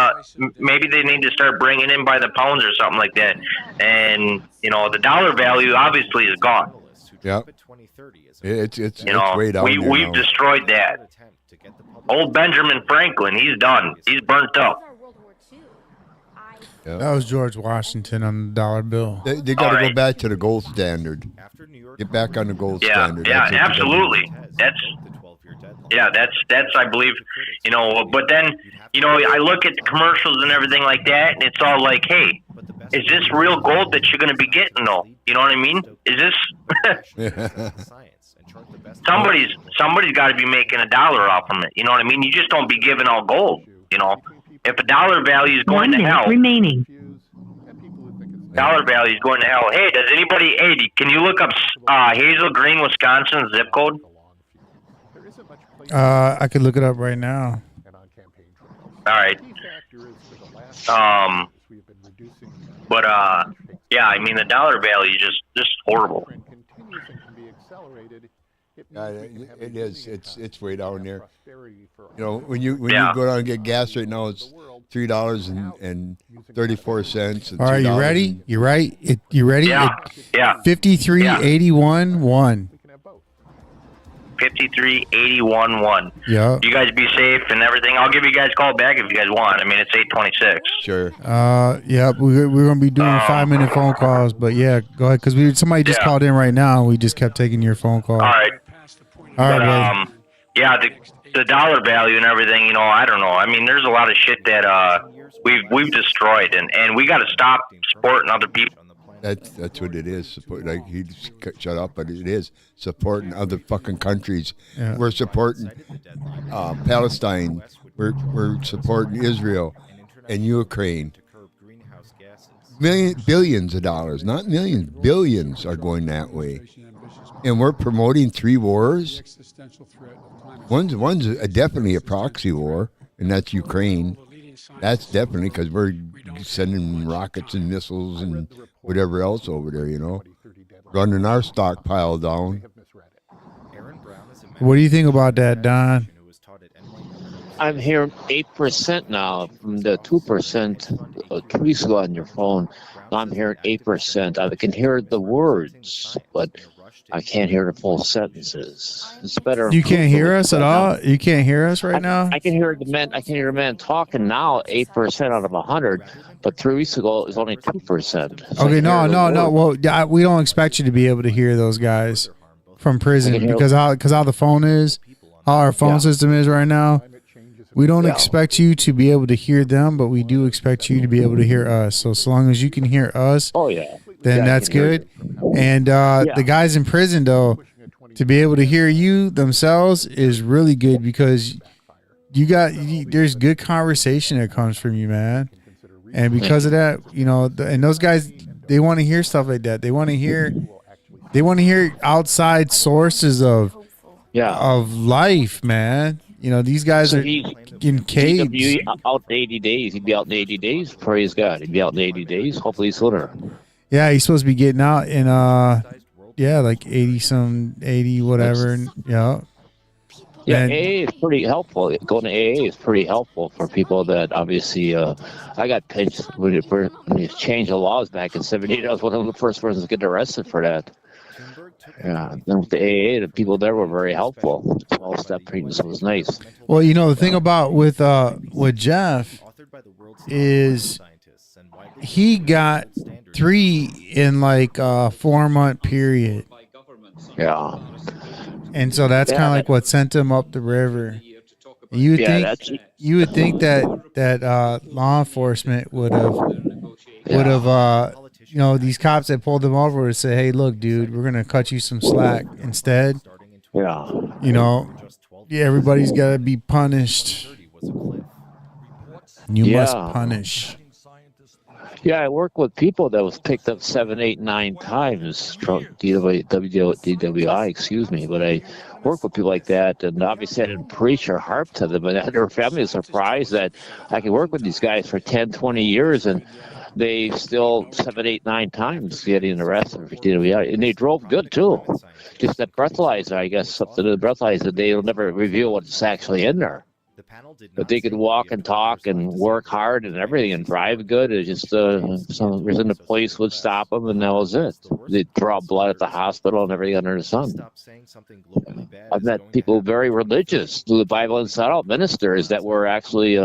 Maybe they need to start bringing in by the pounds or something like that. And you know, the dollar value obviously is gone. Yeah, it's you know, way down there we've now. destroyed that. Old Benjamin Franklin, he's done. He's burnt up. Yeah. That was George Washington on the dollar bill. They got to go back to the gold standard. Get back on the gold standard. Yeah, That's absolutely. That's I believe, you know. But then, you know, I look at the commercials and everything like that, and it's all like, hey, is this real gold that you're going to be getting, though? You know what I mean? Is this somebody's got to be making $1 off from it? You know what I mean? You just don't be giving out gold. You know, if a dollar value is going 1 to minute hell, remaining. dollar value is going to hell. Hey, does anybody? Hey, can you look up Hazel Green, Wisconsin zip code? I could look it up right now. All right. But yeah, I mean the dollar value just horrible. It is. It's way down there. You know, when you go down and get gas right now, it's $3.34. All right, you ready? You right? You ready? Yeah. 53.81.1. 53.81.1. Yeah. You guys be safe and everything. I'll give you guys a call back if you guys want. I mean, it's 8:26. Sure. Yeah, we're gonna be doing 5-minute phone calls, but yeah, go ahead because somebody just called in right now. And we just kept taking your phone call. All right. All right. Yeah, the dollar value and everything. You know, I don't know. I mean, there's a lot of shit that we've destroyed, and we got to stop supporting other people. That's what it is. Support, like he shut up, but it is supporting other fucking countries. Yeah. We're supporting Palestine. We're supporting Israel and Ukraine. Billions of dollars, not millions, billions are going that way. And we're promoting 3 wars. One's definitely a proxy war, and that's Ukraine. That's definitely because we're sending rockets and missiles and whatever else over there, you know, running our stockpile down. What do you think about that, Don? I'm hearing 8% now from the 2% 2 weeks ago on your phone. Now I'm hearing 8%. I can hear the words, but I can't hear the full sentences. It's better. You can't hear us at all? You can't hear us right now? I can hear the man. I can hear a man talking now. 8% out of 100, but 3 weeks ago it was only 2%. So Okay, no. Well, yeah, we don't expect you to be able to hear those guys from prison because how the phone is, how our phone system is right now. We don't expect you to be able to hear them, but we do expect you to be able to hear us. So long as you can hear us, then that's good. And the guys in prison, though, to be able to hear you themselves is really good because there's good conversation that comes from you, man. And because of that, you know, and those guys, they want to hear stuff like that. They want to hear outside sources of life, man. You know, these guys are in caves. He'd be out in 80 days. He'd be out in 80 days. Praise God. He'd be out in 80 days. Hopefully sooner. Yeah, he's supposed to be getting out in like 80 whatever. Yeah, AA is pretty helpful. Going to AA is pretty helpful for people that obviously. I got pinched when you changed the laws back in '78. I was one of the first persons to get arrested for that. Yeah, and with the AA, the people there were very helpful. 12-step treatment was nice. Well, you know, the thing about with Jeff is he got 3 in like a 4-month period. Yeah. And so that's kind of like what sent him up the river. You would think that law enforcement would have you know, these cops that pulled him over would say, "Hey, look, dude, we're gonna cut you some slack instead." Yeah. You know, everybody's got to be punished. You must punish. Yeah, I work with people that was picked up 7, 8, 9 times, DWI, excuse me. But I work with people like that, and obviously I didn't preach or harp to them, but their family is surprised that I can work with these guys for 10, 20 years, and they still 7, 8, 9 times getting arrested for DWI, and they drove good too. Just that breathalyzer, I guess, something to the breathalyzer, they'll never reveal what's actually in there. But they could walk and talk and work hard and everything and drive good. It's just some reason the police would stop them, and that was it. They'd draw blood at the hospital and everything under the sun. I've met people very religious, through the Bible inside out, ministers that were actually,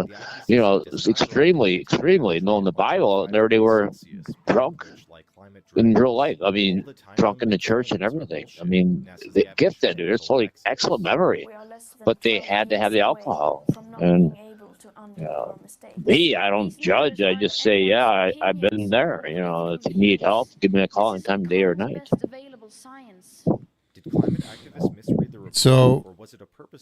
extremely known the Bible, and there they were drunk in real life. I mean, drunk in the church and everything. I mean, they gifted. It's totally excellent memory, but they had to have the alcohol. And me, I don't judge. I just say, I've been there. You know, if you need help, give me a call anytime, day or night. So,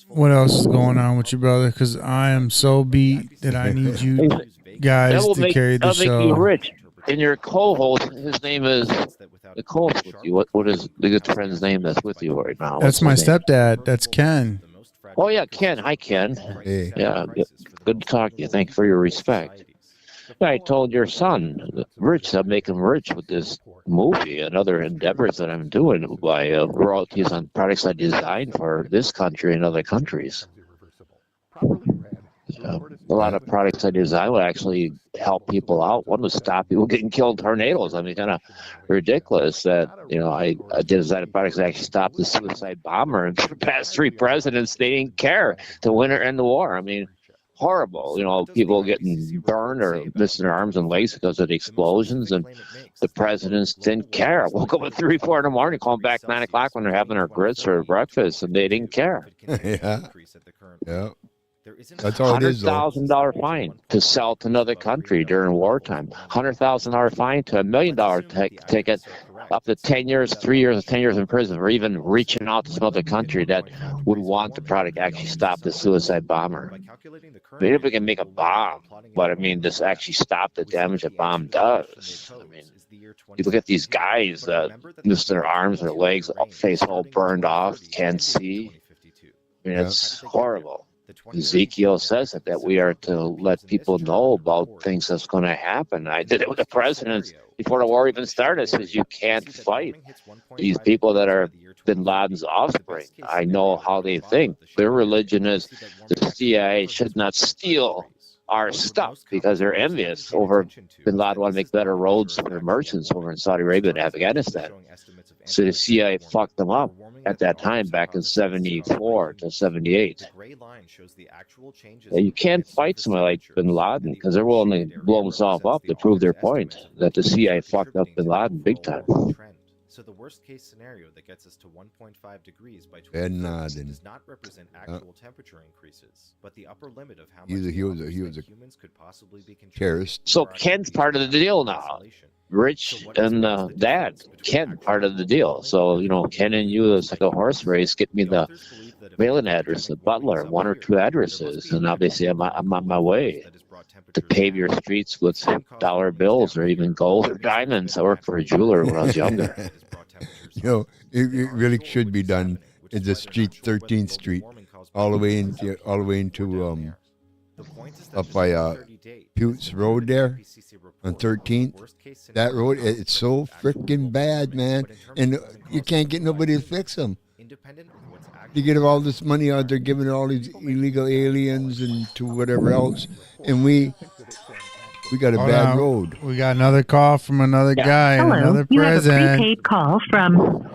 what else is going on with you, brother? Because I am so beat that I need you guys to carry the show. That'll make you rich. And your co-host, his name is the co-host with you. What is the good friend's name that's with you right now? That's my stepdad. That's Ken. Oh yeah, Ken. Hi, Ken. Hey. Yeah, good to talk to you. Thank you for your respect. I told your son, Rich, I'm making rich with this movie and other endeavors that I'm doing by royalties on products I designed for this country and other countries. A lot of products I design will actually help people out. One was stop people getting killed in tornadoes. I mean, kind of ridiculous that, I designed products that actually stopped the suicide bomber. And for the past 3 presidents, they didn't care to win or end the war. I mean, horrible. People getting burned or missing their arms and legs because of the explosions. And the presidents didn't care. Woke up at 3, 4 in the morning, call them back 9 o'clock when they're having their grits or breakfast, and they didn't care. Yeah. That's all it is, $100,000 fine to sell to another country during wartime. $100,000 fine to $1 million ticket, up to 10 years, 3 years, 10 years in prison, or even reaching out to some other country that would want the product to actually stop the suicide bomber. Maybe we can make a bomb, but I mean, this actually stop the damage a bomb does. I mean, you look at these guys that miss their arms, their legs, face all burned off, can't see. I mean, it's horrible. Ezekiel says that we are to let people know about things that's going to happen. I did it with the presidents before the war even started. Says you can't fight these people that are Bin Laden's offspring. I know how they think. Their religion is the CIA should not steal our stuff because they're envious over Bin Laden want to make better roads for their merchants over in Saudi Arabia and Afghanistan. So the CIA fucked them up at that time back in 74 to 78. You can't fight somebody like Bin Laden because they're willing to blow themselves up to prove their point that the CIA fucked up Bin Laden big time. So the worst case scenario that gets us to 1.5 degrees by 2050 does not represent actual temperature increases, but the upper limit of how much humans could possibly be contributing. So Ken's part of the deal now. Rich and Dad, Ken, part of the deal. So, Ken and you, it's like a horse race. Get me the mailing address, the butler, 1 or 2 addresses, and obviously I'm on my way to pave your streets with dollar bills or even gold or diamonds. I worked for a jeweler when I was younger. It really should be done in the street, 13th Street, all the way into up by Pute's Road there on 13th. That road, it's so freaking bad, man, and you can't get nobody to fix them. You get all this money out there, giving it all these illegal aliens and to whatever else, and we got a bad road. We got another call from another guy, Hello, another you president. have a prepaid call from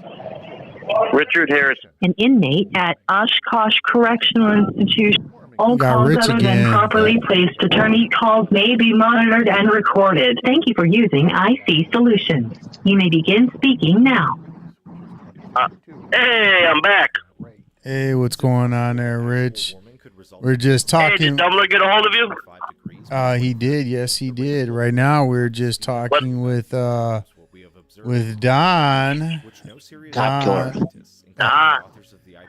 Richard Harris. An inmate at Oshkosh Correctional Institution. All Got calls Rich other again. than properly placed attorney calls may be monitored and recorded. Thank you for using IC Solutions. You may begin speaking now. Hey, I'm back. Hey, what's going on there, Rich? We're just Hey, talking. did Dumbler get a hold of you? He did. Yes, he did. Right now, we're just talking with Don.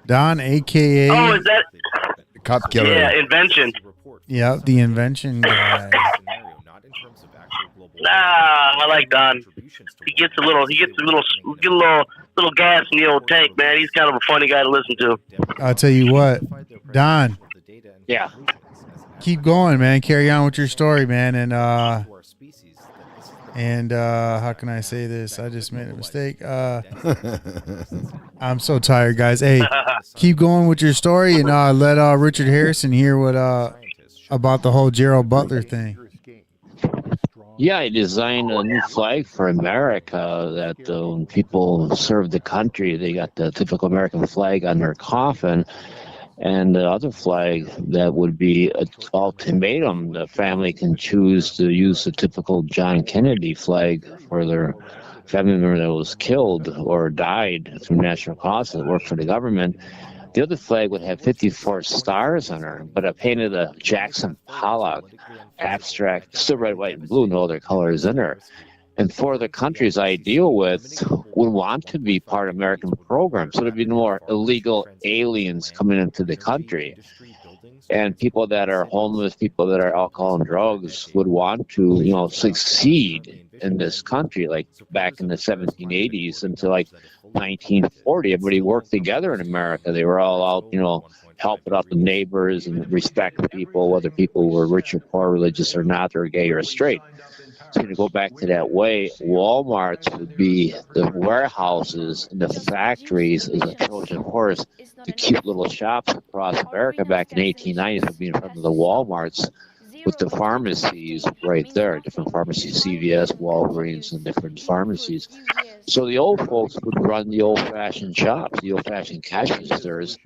Don, a.k.a. Oh, is that? The cop killer. Yeah, invention. Yep, the invention guy. I like Don. He gets a little gas in the old tank, man. He's kind of a funny guy to listen to. I'll tell you what, Don. Yeah. Keep going, man. Carry on with your story, man. And how can I say this? I just made a mistake. I'm so tired, guys. Hey, keep going with your story, and let Richard Harrison hear what about the whole Gerald Butler thing. Yeah, I designed a new flag for America that when people serve the country, they got the typical American flag on their coffin. And the other flag that would be an ultimatum. The family can choose to use the typical John Kennedy flag for their family member that was killed or died through natural causes that worked for the government. The other flag would have 54 stars on her, but I painted a Jackson Pollock abstract, still red, white, and blue, no other colors in her. And for the countries I deal with would want to be part of American programs, so there'd be no more illegal aliens coming into the country. And people that are homeless, people that are alcohol and drugs would want to, succeed in this country, like back in the 1780s until like 1940. Everybody worked together in America. They were all out, helping out the neighbors and respect people, whether people were rich or poor, religious or not, or gay or straight. So to go back to that way, Walmarts would be the warehouses and the factories as a Trojan horse. The cute little shops across America back in the 1890s would be in front of the Walmarts with the pharmacies right there, different pharmacies, CVS, Walgreens, and different pharmacies. So the old folks would run the old-fashioned shops, the old-fashioned cash registers,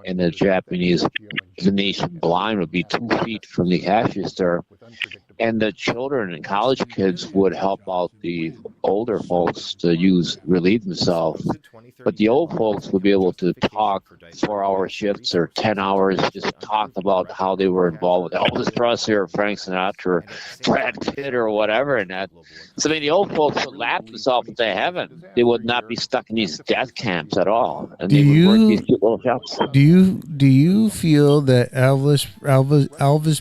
and the Japanese Venetian blind would be 2 feet from the cash register. And the children and college kids would help out the older folks to relieve themselves. But the old folks would be able to talk 4-hour shifts or 10 hours, just talk about how they were involved with Elvis Presley or Frank Sinatra or Brad Pitt or whatever. And that. So the old folks would laugh themselves into heaven. They would not be stuck in these death camps at all. And they would work these cute little shops. Do you feel that Elvis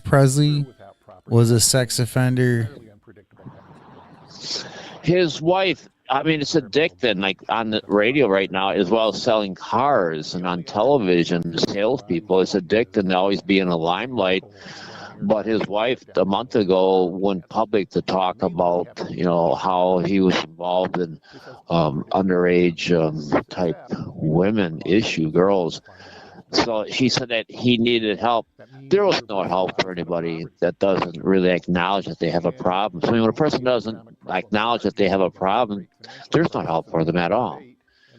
Presley was a sex offender? His wife, it's addicting, like on the radio right now, as well as selling cars and on television, salespeople. It's addicting to always be in the limelight. But his wife, a month ago, went public to talk about, how he was involved in underage type women issue, girls. So she said that he needed help. There was no help for anybody that doesn't really acknowledge that they have a problem. So when a person doesn't acknowledge that they have a problem, there's no help for them at all.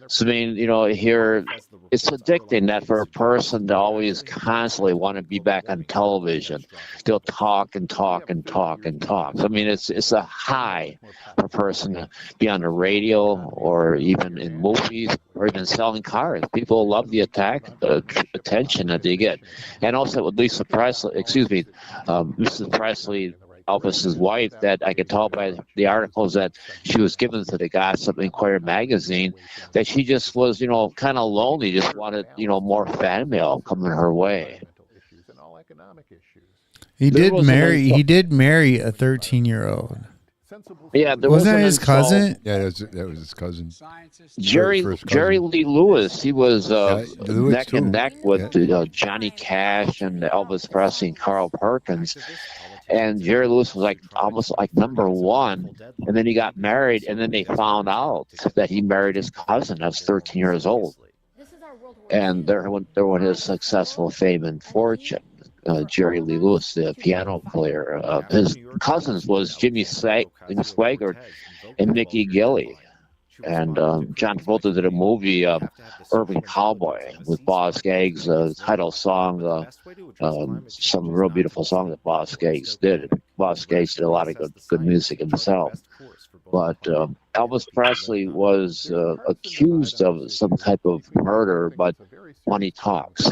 So here it's addicting that for a person to always constantly want to be back on television. They'll talk and talk and talk and talk. So, it's a high for a person to be on the radio or even in movies or even selling cars. People love the attention that they get. And also with Mrs. Presley, Elvis's wife, that I could tell by the articles that she was given to the Gossip Inquirer magazine, that she just was, kind of lonely, just wanted, more fan mail coming her way. He did marry a 13-year-old. Yeah, wasn't that his cousin? Yeah, that was his cousin. Jerry Lee Lewis. He was neck and neck with Johnny Cash and Elvis Presley and Carl Perkins. And Jerry Lewis was almost like number one. And then he got married, and then they found out that he married his cousin that was 13 years old. And there went his successful fame and fortune. Jerry Lee Lewis, the piano player. His cousins was Jimmy Swaggart and Mickey Gilley. And John Travolta did a movie, Urban Cowboy, with Boz Scaggs, title song, some real beautiful song that Boz Scaggs did. Boz Scaggs did a lot of good music himself. But Elvis Presley was accused of some type of murder, but money talks.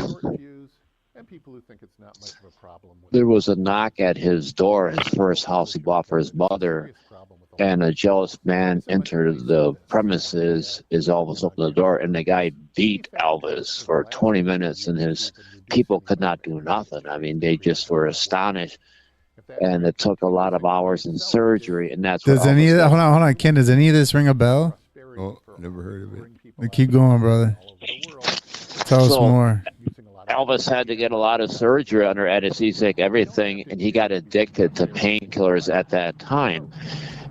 There was a knock at his door, his first house he bought for his mother, and a jealous man entered the premises as Elvis opened the door, and the guy beat Elvis for 20 minutes, and his people could not do nothing. I mean, they just were astonished, and it took a lot of hours in surgery, and that's what hold on, Ken, does any of this ring a bell? Oh, never heard of it. Keep going, brother. Tell us more. Elvis had to get a lot of surgery under anesthesia, everything, and he got addicted to painkillers at that time.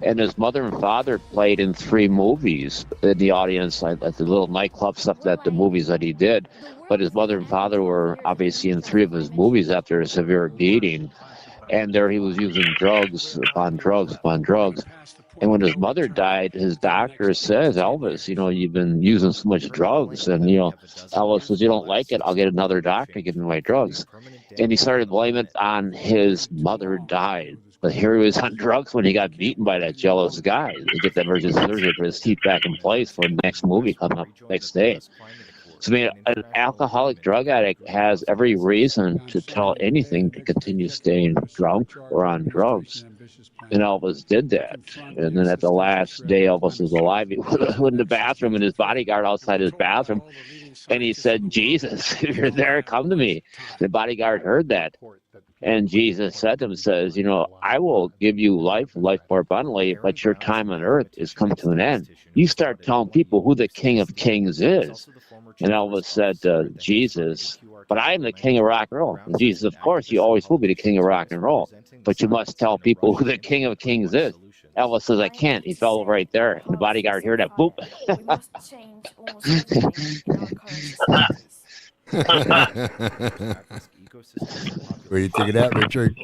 And his mother and father played in 3 movies in the audience, at the little nightclub stuff, that the movies that he did. But his mother and father were obviously in 3 of his movies after a severe beating. And there he was using drugs upon drugs upon drugs. And when his mother died, his doctor says, Elvis, you've been using so much drugs. And, Elvis says, you don't like it, I'll get another doctor to give me my drugs. And he started blaming it on his mother died. But here he was on drugs when he got beaten by that jealous guy to get that emergency surgery for his teeth back in place for the next movie coming up next day. So, I mean, an alcoholic drug addict has every reason to tell anything to continue staying drunk or on drugs. And Elvis did that. And then at the last day Elvis was alive, he went in the bathroom, and his bodyguard outside his bathroom, and he said, Jesus, if you're there, come to me. The bodyguard heard that. And Jesus said to him, says, I will give you life more abundantly, but your time on earth is come to an end. You start telling people who the King of Kings is. And Elvis said to Jesus, but I am the king of rock and roll. And Jesus, of course, you always will be the king of rock and roll, but you must tell people who the King of Kings is. Elvis says, I can't. He fell right there. And the bodyguard heard that. Boop. Where do you take it out, Richard?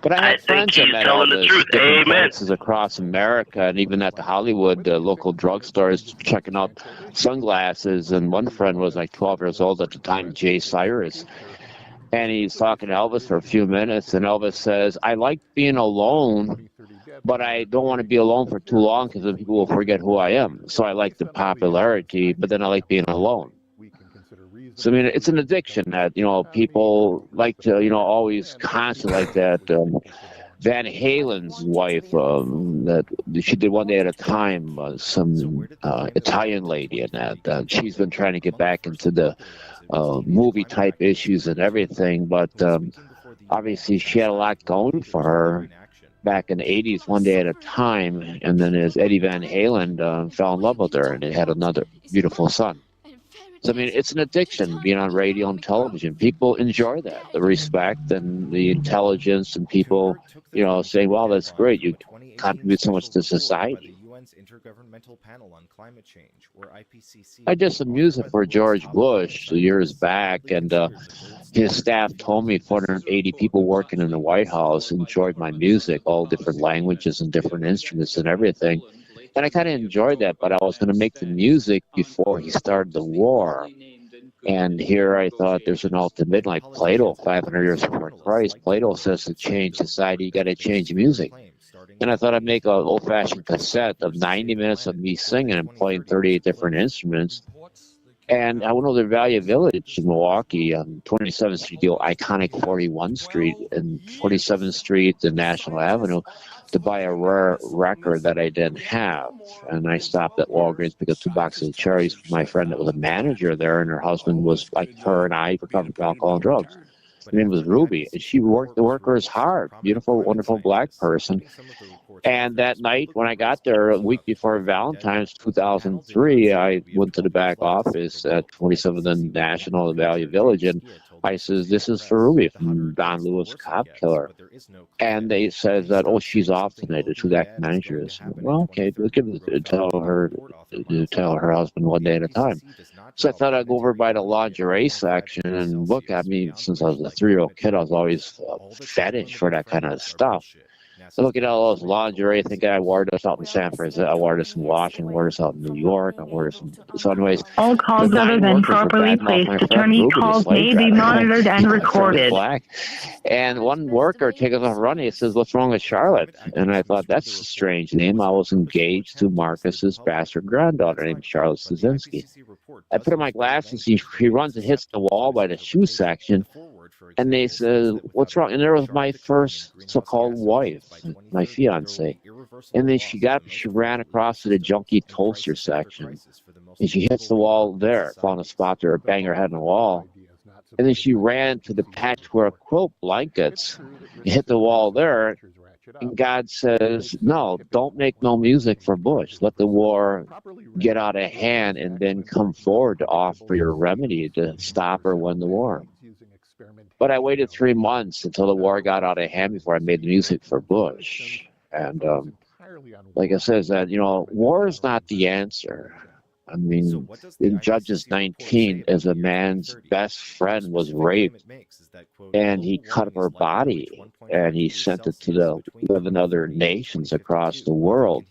But I have friends that met all this different places across America, and even at the Hollywood local drugstores, checking out sunglasses. And one friend was like 12 years old at the time, Jay Cyrus. And he's talking to Elvis for a few minutes, and Elvis says, I like being alone, but I don't want to be alone for too long because then people will forget who I am. So I like the popularity, but then I like being alone. So, I mean, it's an addiction that, people like to, always constantly like that. Van Halen's wife, that she did One Day at a Time, some Italian lady, and that she's been trying to get back into the movie type issues and everything, but obviously she had a lot going for her back in the 80s, One Day at a Time, and then as Eddie Van Halen fell in love with her, and they had another beautiful son. So, I mean, it's an addiction, being on radio and television. People enjoy that, the respect and the intelligence, and people, saying, well, that's great, you contribute so much to society. I did some music for George Bush years back, and his staff told me 480 people working in the White House enjoyed my music, all different languages and different instruments and everything. And I kind of enjoyed that, but I was going to make the music before he started the war. And here I thought there's an ultimate, like Plato, 500 years before Christ. Plato says to change society, you got to change music. And I thought I'd make an old-fashioned cassette of 90 minutes of me singing and playing 38 different instruments. And I went over to Valley Village in Milwaukee on 27th Street, the iconic 41 Street, and 47th Street and National Avenue, to buy a rare record that I didn't have. And I stopped at Walgreens, picked up 2 boxes of cherries for my friend that was a manager there, and her husband was like her and I, recovered from alcohol and drugs. Her name was Ruby, and she worked the workers hard. Beautiful, wonderful black person. And that night when I got there, a week before Valentine's 2003, I went to the back office at 27th and National in Valley Village, and I says, this is for Ruby from Don Lewis Cop Killer. And they said that, oh, she's off tonight. The 2 act managers. Well, okay, we'll tell her husband One Day at a Time. So I thought I'd go over by the lingerie section and look at me. Since I was a 3-year-old kid, I was always fetish for that kind of stuff. looking at all those lingerie. I think I wore this out in San Francisco. I wore this in Washington. I wore this out in New York. I wore this in... So anyways, All calls other than properly placed attorney calls may be monitored and recorded. Black. And one worker taking off running, he says, "What's wrong with Charlotte?" And I thought, that's a strange name. I was engaged to Marcus's bastard granddaughter named Charlotte Stasinski. I put on my glasses. He runs and hits the wall by the shoe section. And they said, "What's wrong?" And there was my first so-called wife, my fiance. And then she got up, she ran across to the junkie toaster section. And she hits the wall there, found a spot there, bang her head on the wall. And then she ran to the patchwork quilt blankets, hit the wall there. And God says, "No, don't make no music for Bush. Let the war get out of hand and then come forward to offer your remedy to stop or win the war." But I waited 3 months until the war got out of hand before I made the music for Bush. And like I says, that war is not the answer. I mean, in Judges 19, as a man's best friend was raped, and he cut up her body, and he sent it to the 11 other nations across the world.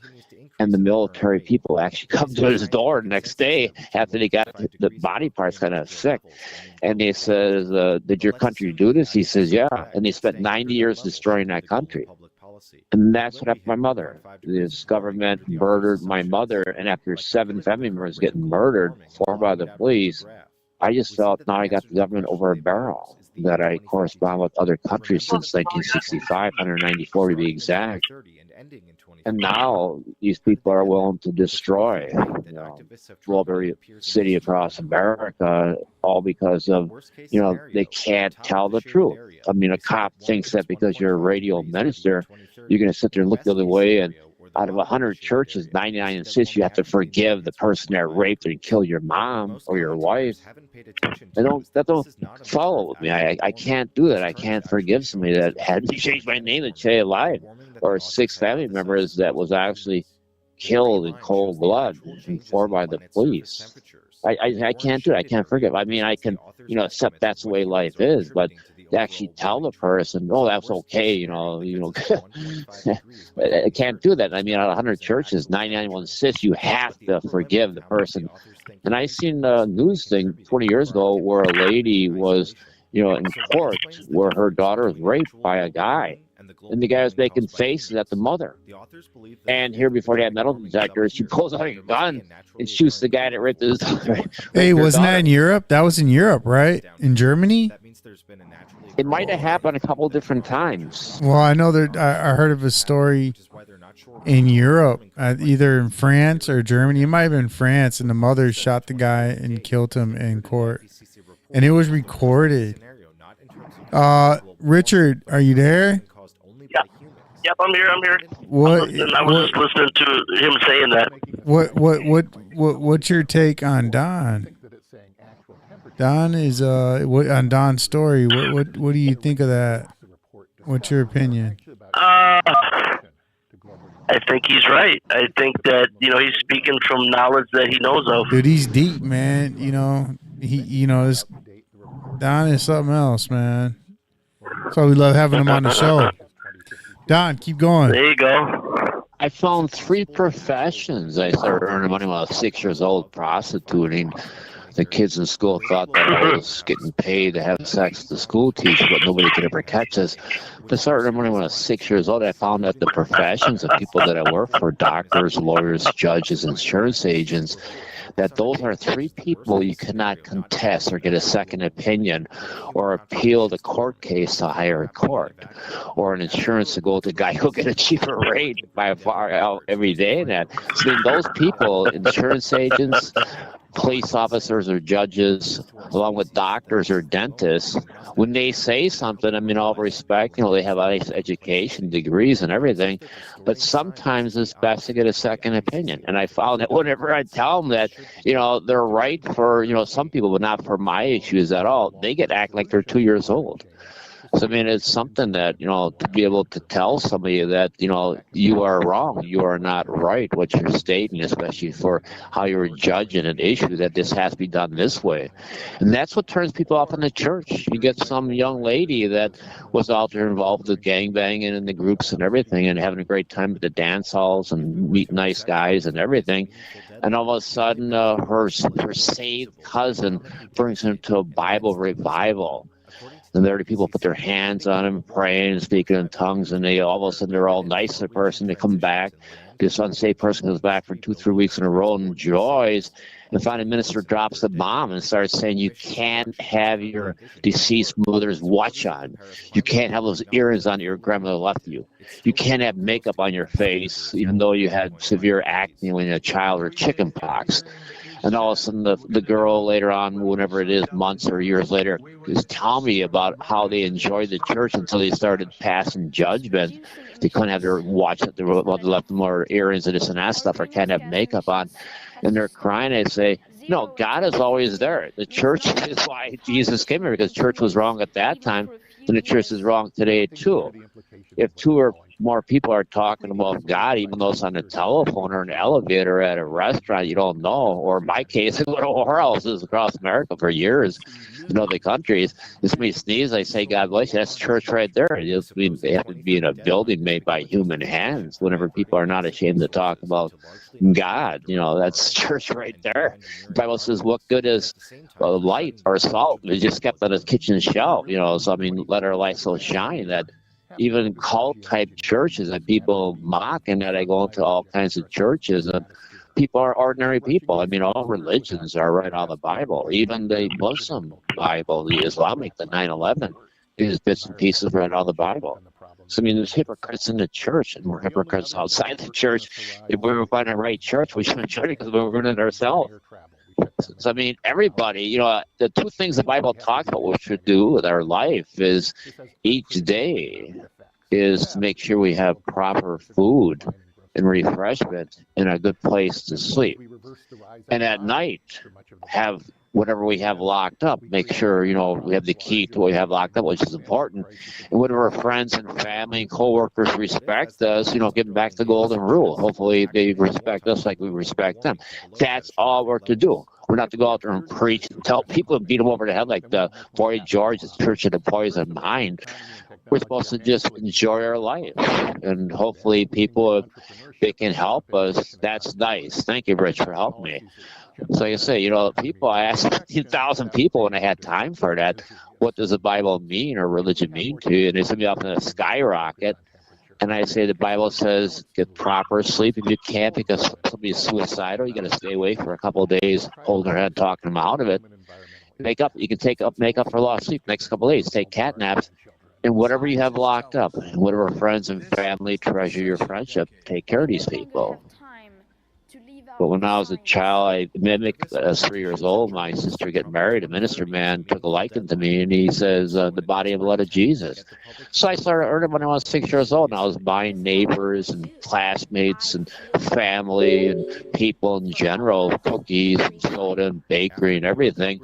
And the military people actually come to his door the next day after they got the body parts kind of sick. And he says, "Did your country do this?" He says, "Yeah." And they spent 90 years destroying that country. And that's what happened to my mother. This government murdered my mother, and after 7 family members getting murdered, 4 by the police, I just felt now I got the government over a barrel, that I correspond with other countries since 1965, 194 to be exact. And now these people are willing to destroy every city across America, all because of, they can't tell the truth. I mean, a cop thinks that because you're a radio minister, you're going to sit there and look the other way, and out of 100 churches, 99 insist you have to forgive the person that raped and killed your mom or your wife. That don't follow with me. I can't do that. I can't forgive somebody that had me change my name and stay alive, or 6 family members that was actually killed in cold blood and 4 by the police. I can't do it. I can't forgive. I mean, I can, accept that's the way life is, but to actually tell the person, "Oh, that's okay," I can't do that. I mean, out of 100 churches, 99 will insist you have to forgive the person. And I seen a news thing 20 years ago where a lady was, in court where her daughter was raped by a guy. And the guy was making faces at the mother. And here, before they had metal detectors, she pulls out a gun and shoots the guy that raped his daughter. Hey, wasn't that in Europe? That was in Europe, right? In Germany? It might have happened a couple different times. Well, I know that I heard of a story in Europe, either in France or Germany. It might have been France, and the mother shot the guy and killed him in court. And it was recorded. Richard, are you there? Yep, I'm here. What? I was just listening to him saying that. What's your take on Don? Don is on Don's story. What do you think of that? What's your opinion? I think he's right. I think that he's speaking from knowledge that he knows of. Dude, he's deep, man. Don is something else, man. So we love having him on the show. Don, keep going. There you go. I found 3 professions. I started earning money when I was 6 years old, prostituting. The kids in school thought that I was getting paid to have sex with the school teacher, but nobody could ever catch us. But I started earning money when I was 6 years old. I found that the professions of people that I work for, doctors, lawyers, judges, insurance agents, that those are 3 people you cannot contest or get a second opinion or appeal the court case to higher court, or an insurance to go to the guy who'll get a cheaper rate by far out every day. And that, so those people, insurance agents, police officers or judges, along with doctors or dentists, when they say something, I mean, all respect, they have nice education, degrees and everything, but sometimes it's best to get a second opinion. And I found that whenever I tell them that, they're right for, some people, but not for my issues at all, they get act like they're 2 years old. So, I mean, it's something that, to be able to tell somebody that, you are wrong, you are not right, what you're stating, especially for how you're judging an issue, that this has to be done this way. And that's what turns people off in the church. You get some young lady that was out there involved with gangbanging in the groups and everything and having a great time at the dance halls and meeting nice guys and everything. And all of a sudden, her saved cousin brings him to a Bible revival. And there, the people put their hands on him, praying and speaking in tongues, and they all of a sudden they're all nice to the person. They come back. This unsaved person comes back for 2-3 weeks in a row and enjoys. And finally, the minister drops the bomb and starts saying, you can't have your deceased mother's watch on. You can't have those earrings on that your grandmother left you. You can't have makeup on your face, even though you had severe acne when you were a child or chicken pox. And all of a sudden, the girl later on, whenever it is, months or years later, is telling me about how they enjoyed the church until they started passing judgment. They couldn't have their watch, they left more earrings and this and that stuff, or can't have makeup on. And they're crying. They say, no, God is always there. The church is why Jesus came here, because church was wrong at that time, and the church is wrong today, too. If 2 or more people are talking about God, even though it's on the telephone or an elevator or at a restaurant, you don't know. Or in my case, I go to whorehouses across America for years in other countries. If somebody sneezes, I say, God bless you. That's church right there. They have to be in a building made by human hands. Whenever people are not ashamed to talk about God, that's church right there. The Bible says, what good is light or salt? It just kept on a kitchen shelf, So, I mean, let our light so shine that even cult-type churches that people mock, and that I go into all kinds of churches, and people are ordinary people. I mean, all religions are right out of the Bible. Even the Muslim Bible, the Islamic, the 9/11, is bits and pieces right out of the Bible. So, I mean, there's hypocrites in the church, and we're hypocrites outside the church. If we were finding the right church, we shouldn't church because we're running it ourselves. So, I mean, everybody, the 2 things the Bible talks about what we should do with our life is each day is to make sure we have proper food and refreshment and a good place to sleep. And at night, have whatever we have locked up. Make sure, we have the key to what we have locked up, which is important. And whatever our friends and family and coworkers respect us, give them back the golden rule. Hopefully they respect us like we respect them. That's all we're to do. We're not to go out there and preach and tell people and beat them over the head like the Boy George, the Church of the Poison Mind. We're supposed to just enjoy our life. And hopefully people, if they can help us, that's nice. Thank you, Rich, for helping me. So like I say, people, I asked 15,000 people when I had time for that, what does the Bible mean or religion mean to you? And they sent me up in a skyrocket. And I say the Bible says get proper sleep. If you can't because somebody's suicidal, you got to stay away for a couple of days, holding their head, talking them out of it. You can make up for lost sleep next couple of days. Take cat naps. And whatever you have locked up, and whatever friends and family treasure your friendship, take care of these people. But when I was a child, I mimicked, I was 3 years old, my sister getting married, a minister man took a liking to me, and he says, the body and blood of Jesus. So I started earning when I was 6 years old, and I was buying neighbors and classmates and family and people in general, cookies and soda and bakery and everything,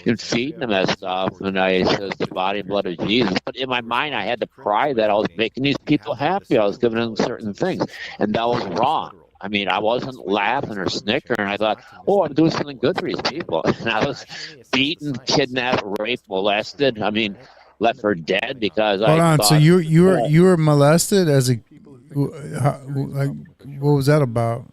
and feeding them that stuff. And I says, the body and blood of Jesus. But in my mind, I had the pride that I was making these people happy. I was giving them certain things, and that was wrong. I mean, I wasn't laughing or snickering. I thought, oh, I'm doing something good for these people. And I was beaten, kidnapped, raped, molested. I mean, left for dead because Hold on. So you were molested as a, like, what was that about?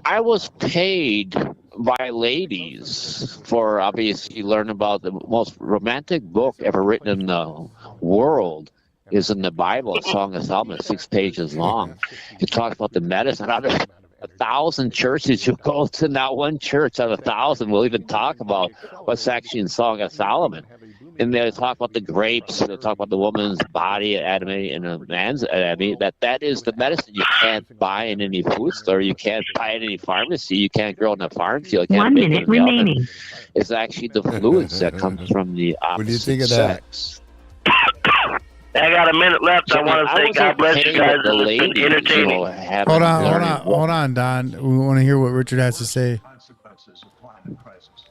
I was paid by ladies for obviously learning about the most romantic book ever written in the world. Is in the Bible, a Song of Solomon, 6 pages long. It talks about the medicine. Out of 1,000 churches you go to, not one church out of 1,000 will even talk about what's actually in Song of Solomon. And they talk about the grapes, they talk about the woman's body anatomy and a man's anatomy, that is the medicine you can't buy in any food store, you can't buy in any pharmacy, you can't grow in a farm field. 1 minute remaining. It's actually the fluids that comes from the opposite what do you think of sex. I got a minute left. So I want to say God bless you guys. It's been entertaining. Hold on, Don. We want to hear what Richard has to say.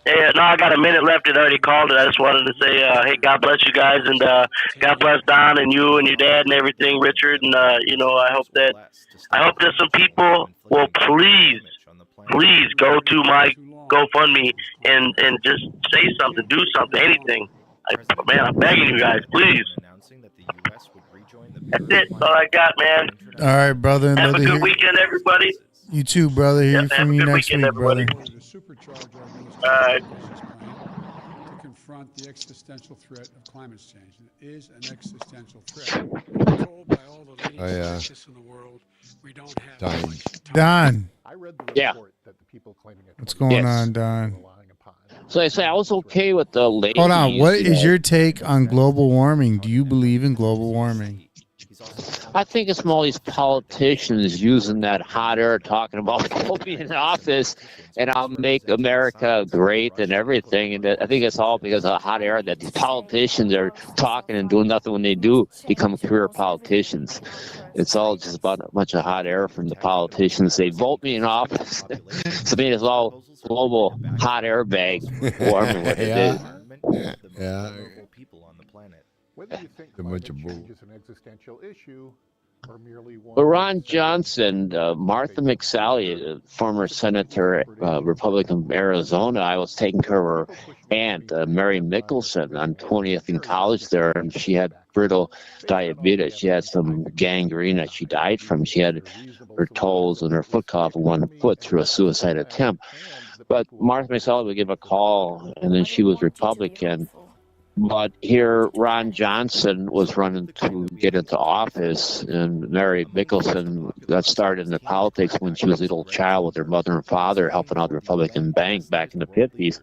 Yeah, no, I got a minute left. It already called it. I just wanted to say, hey, God bless you guys, and God bless Don and you and your dad and everything, Richard. And I hope that some people will please go to my GoFundMe and just say something, do something, anything. I'm begging you guys, please. That's it. That's all I got, man. All right, brother. Have a good weekend, everybody. You too, brother. Hear from you next week, brother. All right. To confront the existential threat of climate change. It is an existential threat. We're told by all the leading scientists in the world we don't have much Don. I read the Yeah. report that the people claiming it. What's going on, Don? So I say I was okay with the ladies. Hold on. What is your take on global warming? Do you believe in global warming? I think it's more these politicians using that hot air, talking about I'll be in office and I'll make America great and everything. And I think it's all because of hot air that these politicians are talking and doing nothing when they do become career politicians. It's all just about a bunch of hot air from the politicians. They vote me in office. So I mean, it's all global hot air bag warming what it is. Yeah. Whether you think climate change is an existential issue or merely one. But Ron Johnson, Martha McSally, the former senator, Republican of Arizona, I was taking care of her aunt, Mary Mickelson, on 20th in college there, and she had brittle diabetes. She had some gangrene that she died from. She had her toes and her foot cut off one foot through a suicide attempt. But Martha McSally would give a call, and then she was Republican. But here, Ron Johnson was running to get into office, and Mary Mickelson got started in the politics when she was a little child with her mother and father helping out the Republican Bank back in the 50s.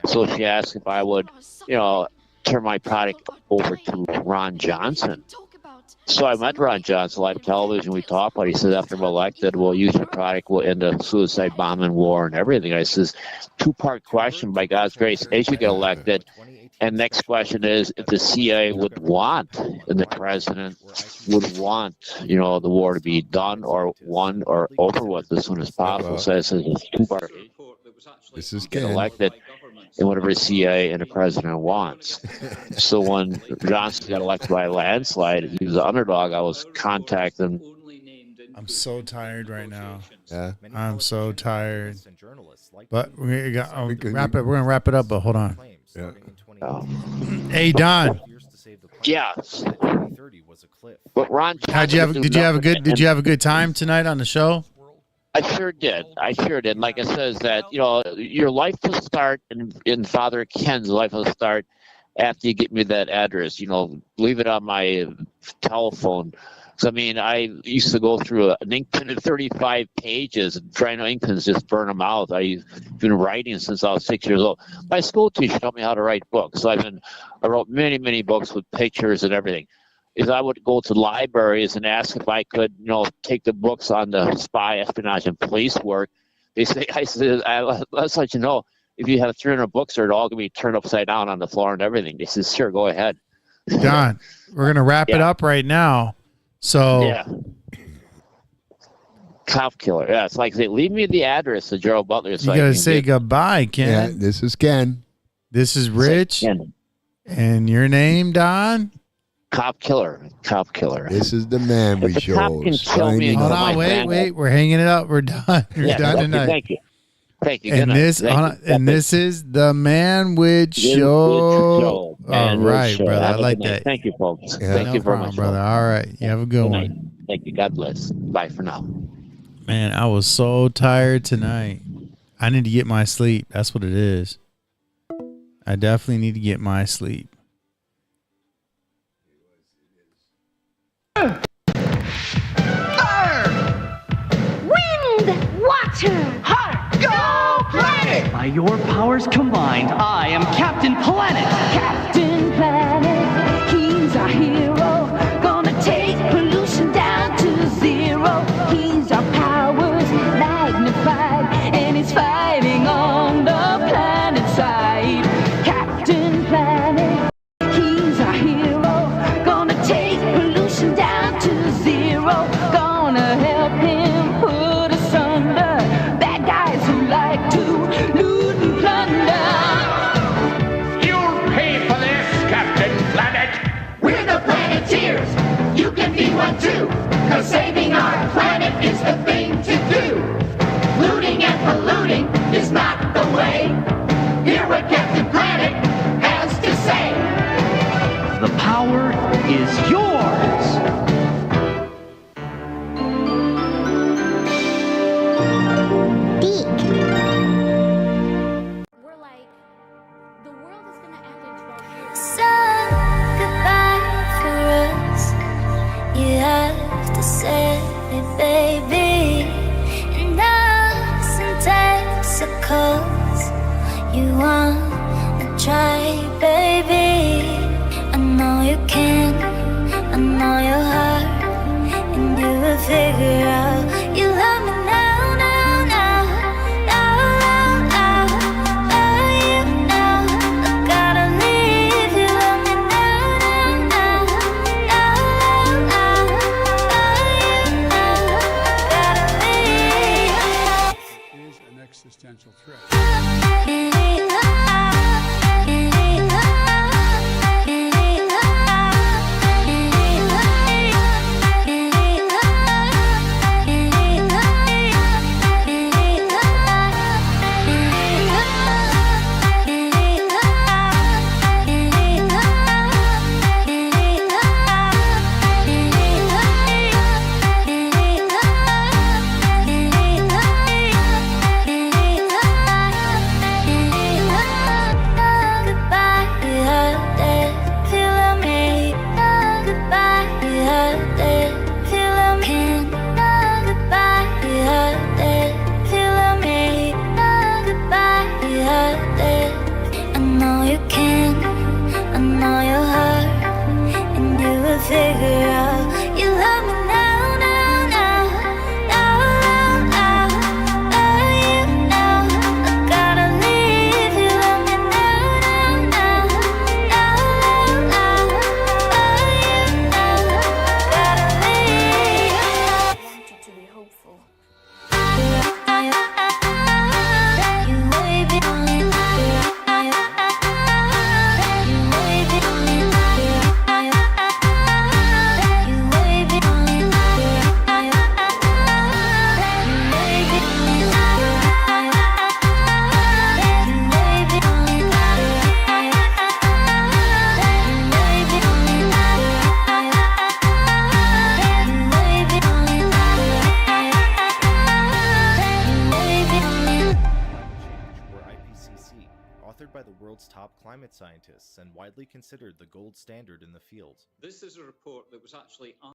So she asked if I would, turn my product over to Ron Johnson. So I met Ron Johnson live television. We talked about it. He said, after I'm elected, we'll use your product. We'll end the suicide bombing war and everything. I says, two-part question, by God's grace, as you get elected. And next question is, if the CIA would want, and the president would want, the war to be done or won or over with as soon as possible. So I said, it's two-part. This is get elected in whatever the CIA and the president wants. So when Johnson got elected by a landslide, he was the underdog. I was contacting. I'm so tired right now. Yeah, I'm so tired. But we're gonna wrap it up. But hold on. Yeah. Hey Don. Yes. But Ron, did you have a good time tonight on the show? I sure did. Like it says that, your life will start in Father Ken's life will start after you get me that address. Leave it on my telephone. So, I used to go through an ink pen of 35 pages and trying to ink pens just burn them out. I've been writing since I was 6 years old. My school teacher taught me how to write books. So I wrote many, many books with pictures and everything. I would go to libraries and ask if I could, take the books on the spy, espionage, and police work. I said, let's let you know, if you have 300 books, they're all going to be turned upside down on the floor and everything. They said, sure, go ahead. Don, we're going to wrap it up right now. So yeah, cop killer. Yeah, it's like leave me the address of Gerald Butler. So you gotta say goodbye, Ken. Yeah, this is Ken. This is Rich. And your name, Don? Cop killer. This is the Manwich Show. Hold on, wait. We're hanging it up. We're done. We're done tonight. Thank you. And this is the Manwich Show. All right, brother. I like that. Thank you, folks. Yeah, Thank you very much, brother. All right. You have a good one. Thank you. God bless. Bye for now. Man, I was so tired tonight. I need to get my sleep. That's what it is. I definitely need to get my sleep. Water! Heart! Go Planet! By your powers combined, I am Captain Planet! Captain Planet, he's our hero. Gonna take pollution down to zero. He's our powers magnified, and he's fighting on the planet side. Captain Planet, he's our hero. Gonna take pollution down to zero. Gonna help him put asunder bad guys who like to loot and plunder. 'cause saving our planet is the thing to do. Looting and polluting is not the way. Hear what Captain Planet has to say. The power is yours. We're like, the world is gonna end in 12 years. So goodbye for us. You have to say it, baby. And us in Texas, you wanna try, baby. I know you can, I know your heart, and you will figure out you love me now, now, now, now, now, now, you know I gotta leave. You love me now, now, now, now, now, now, you know I gotta leave. Is an existential threat. Figure out you love me now, now, now, now, now, now, you know I gotta leave. You love me now, now, now, now, now, you know I gotta leave. I want you to be hopeful. Authored by the world's top climate scientists and widely considered the gold standard in the field. This is a report that was actually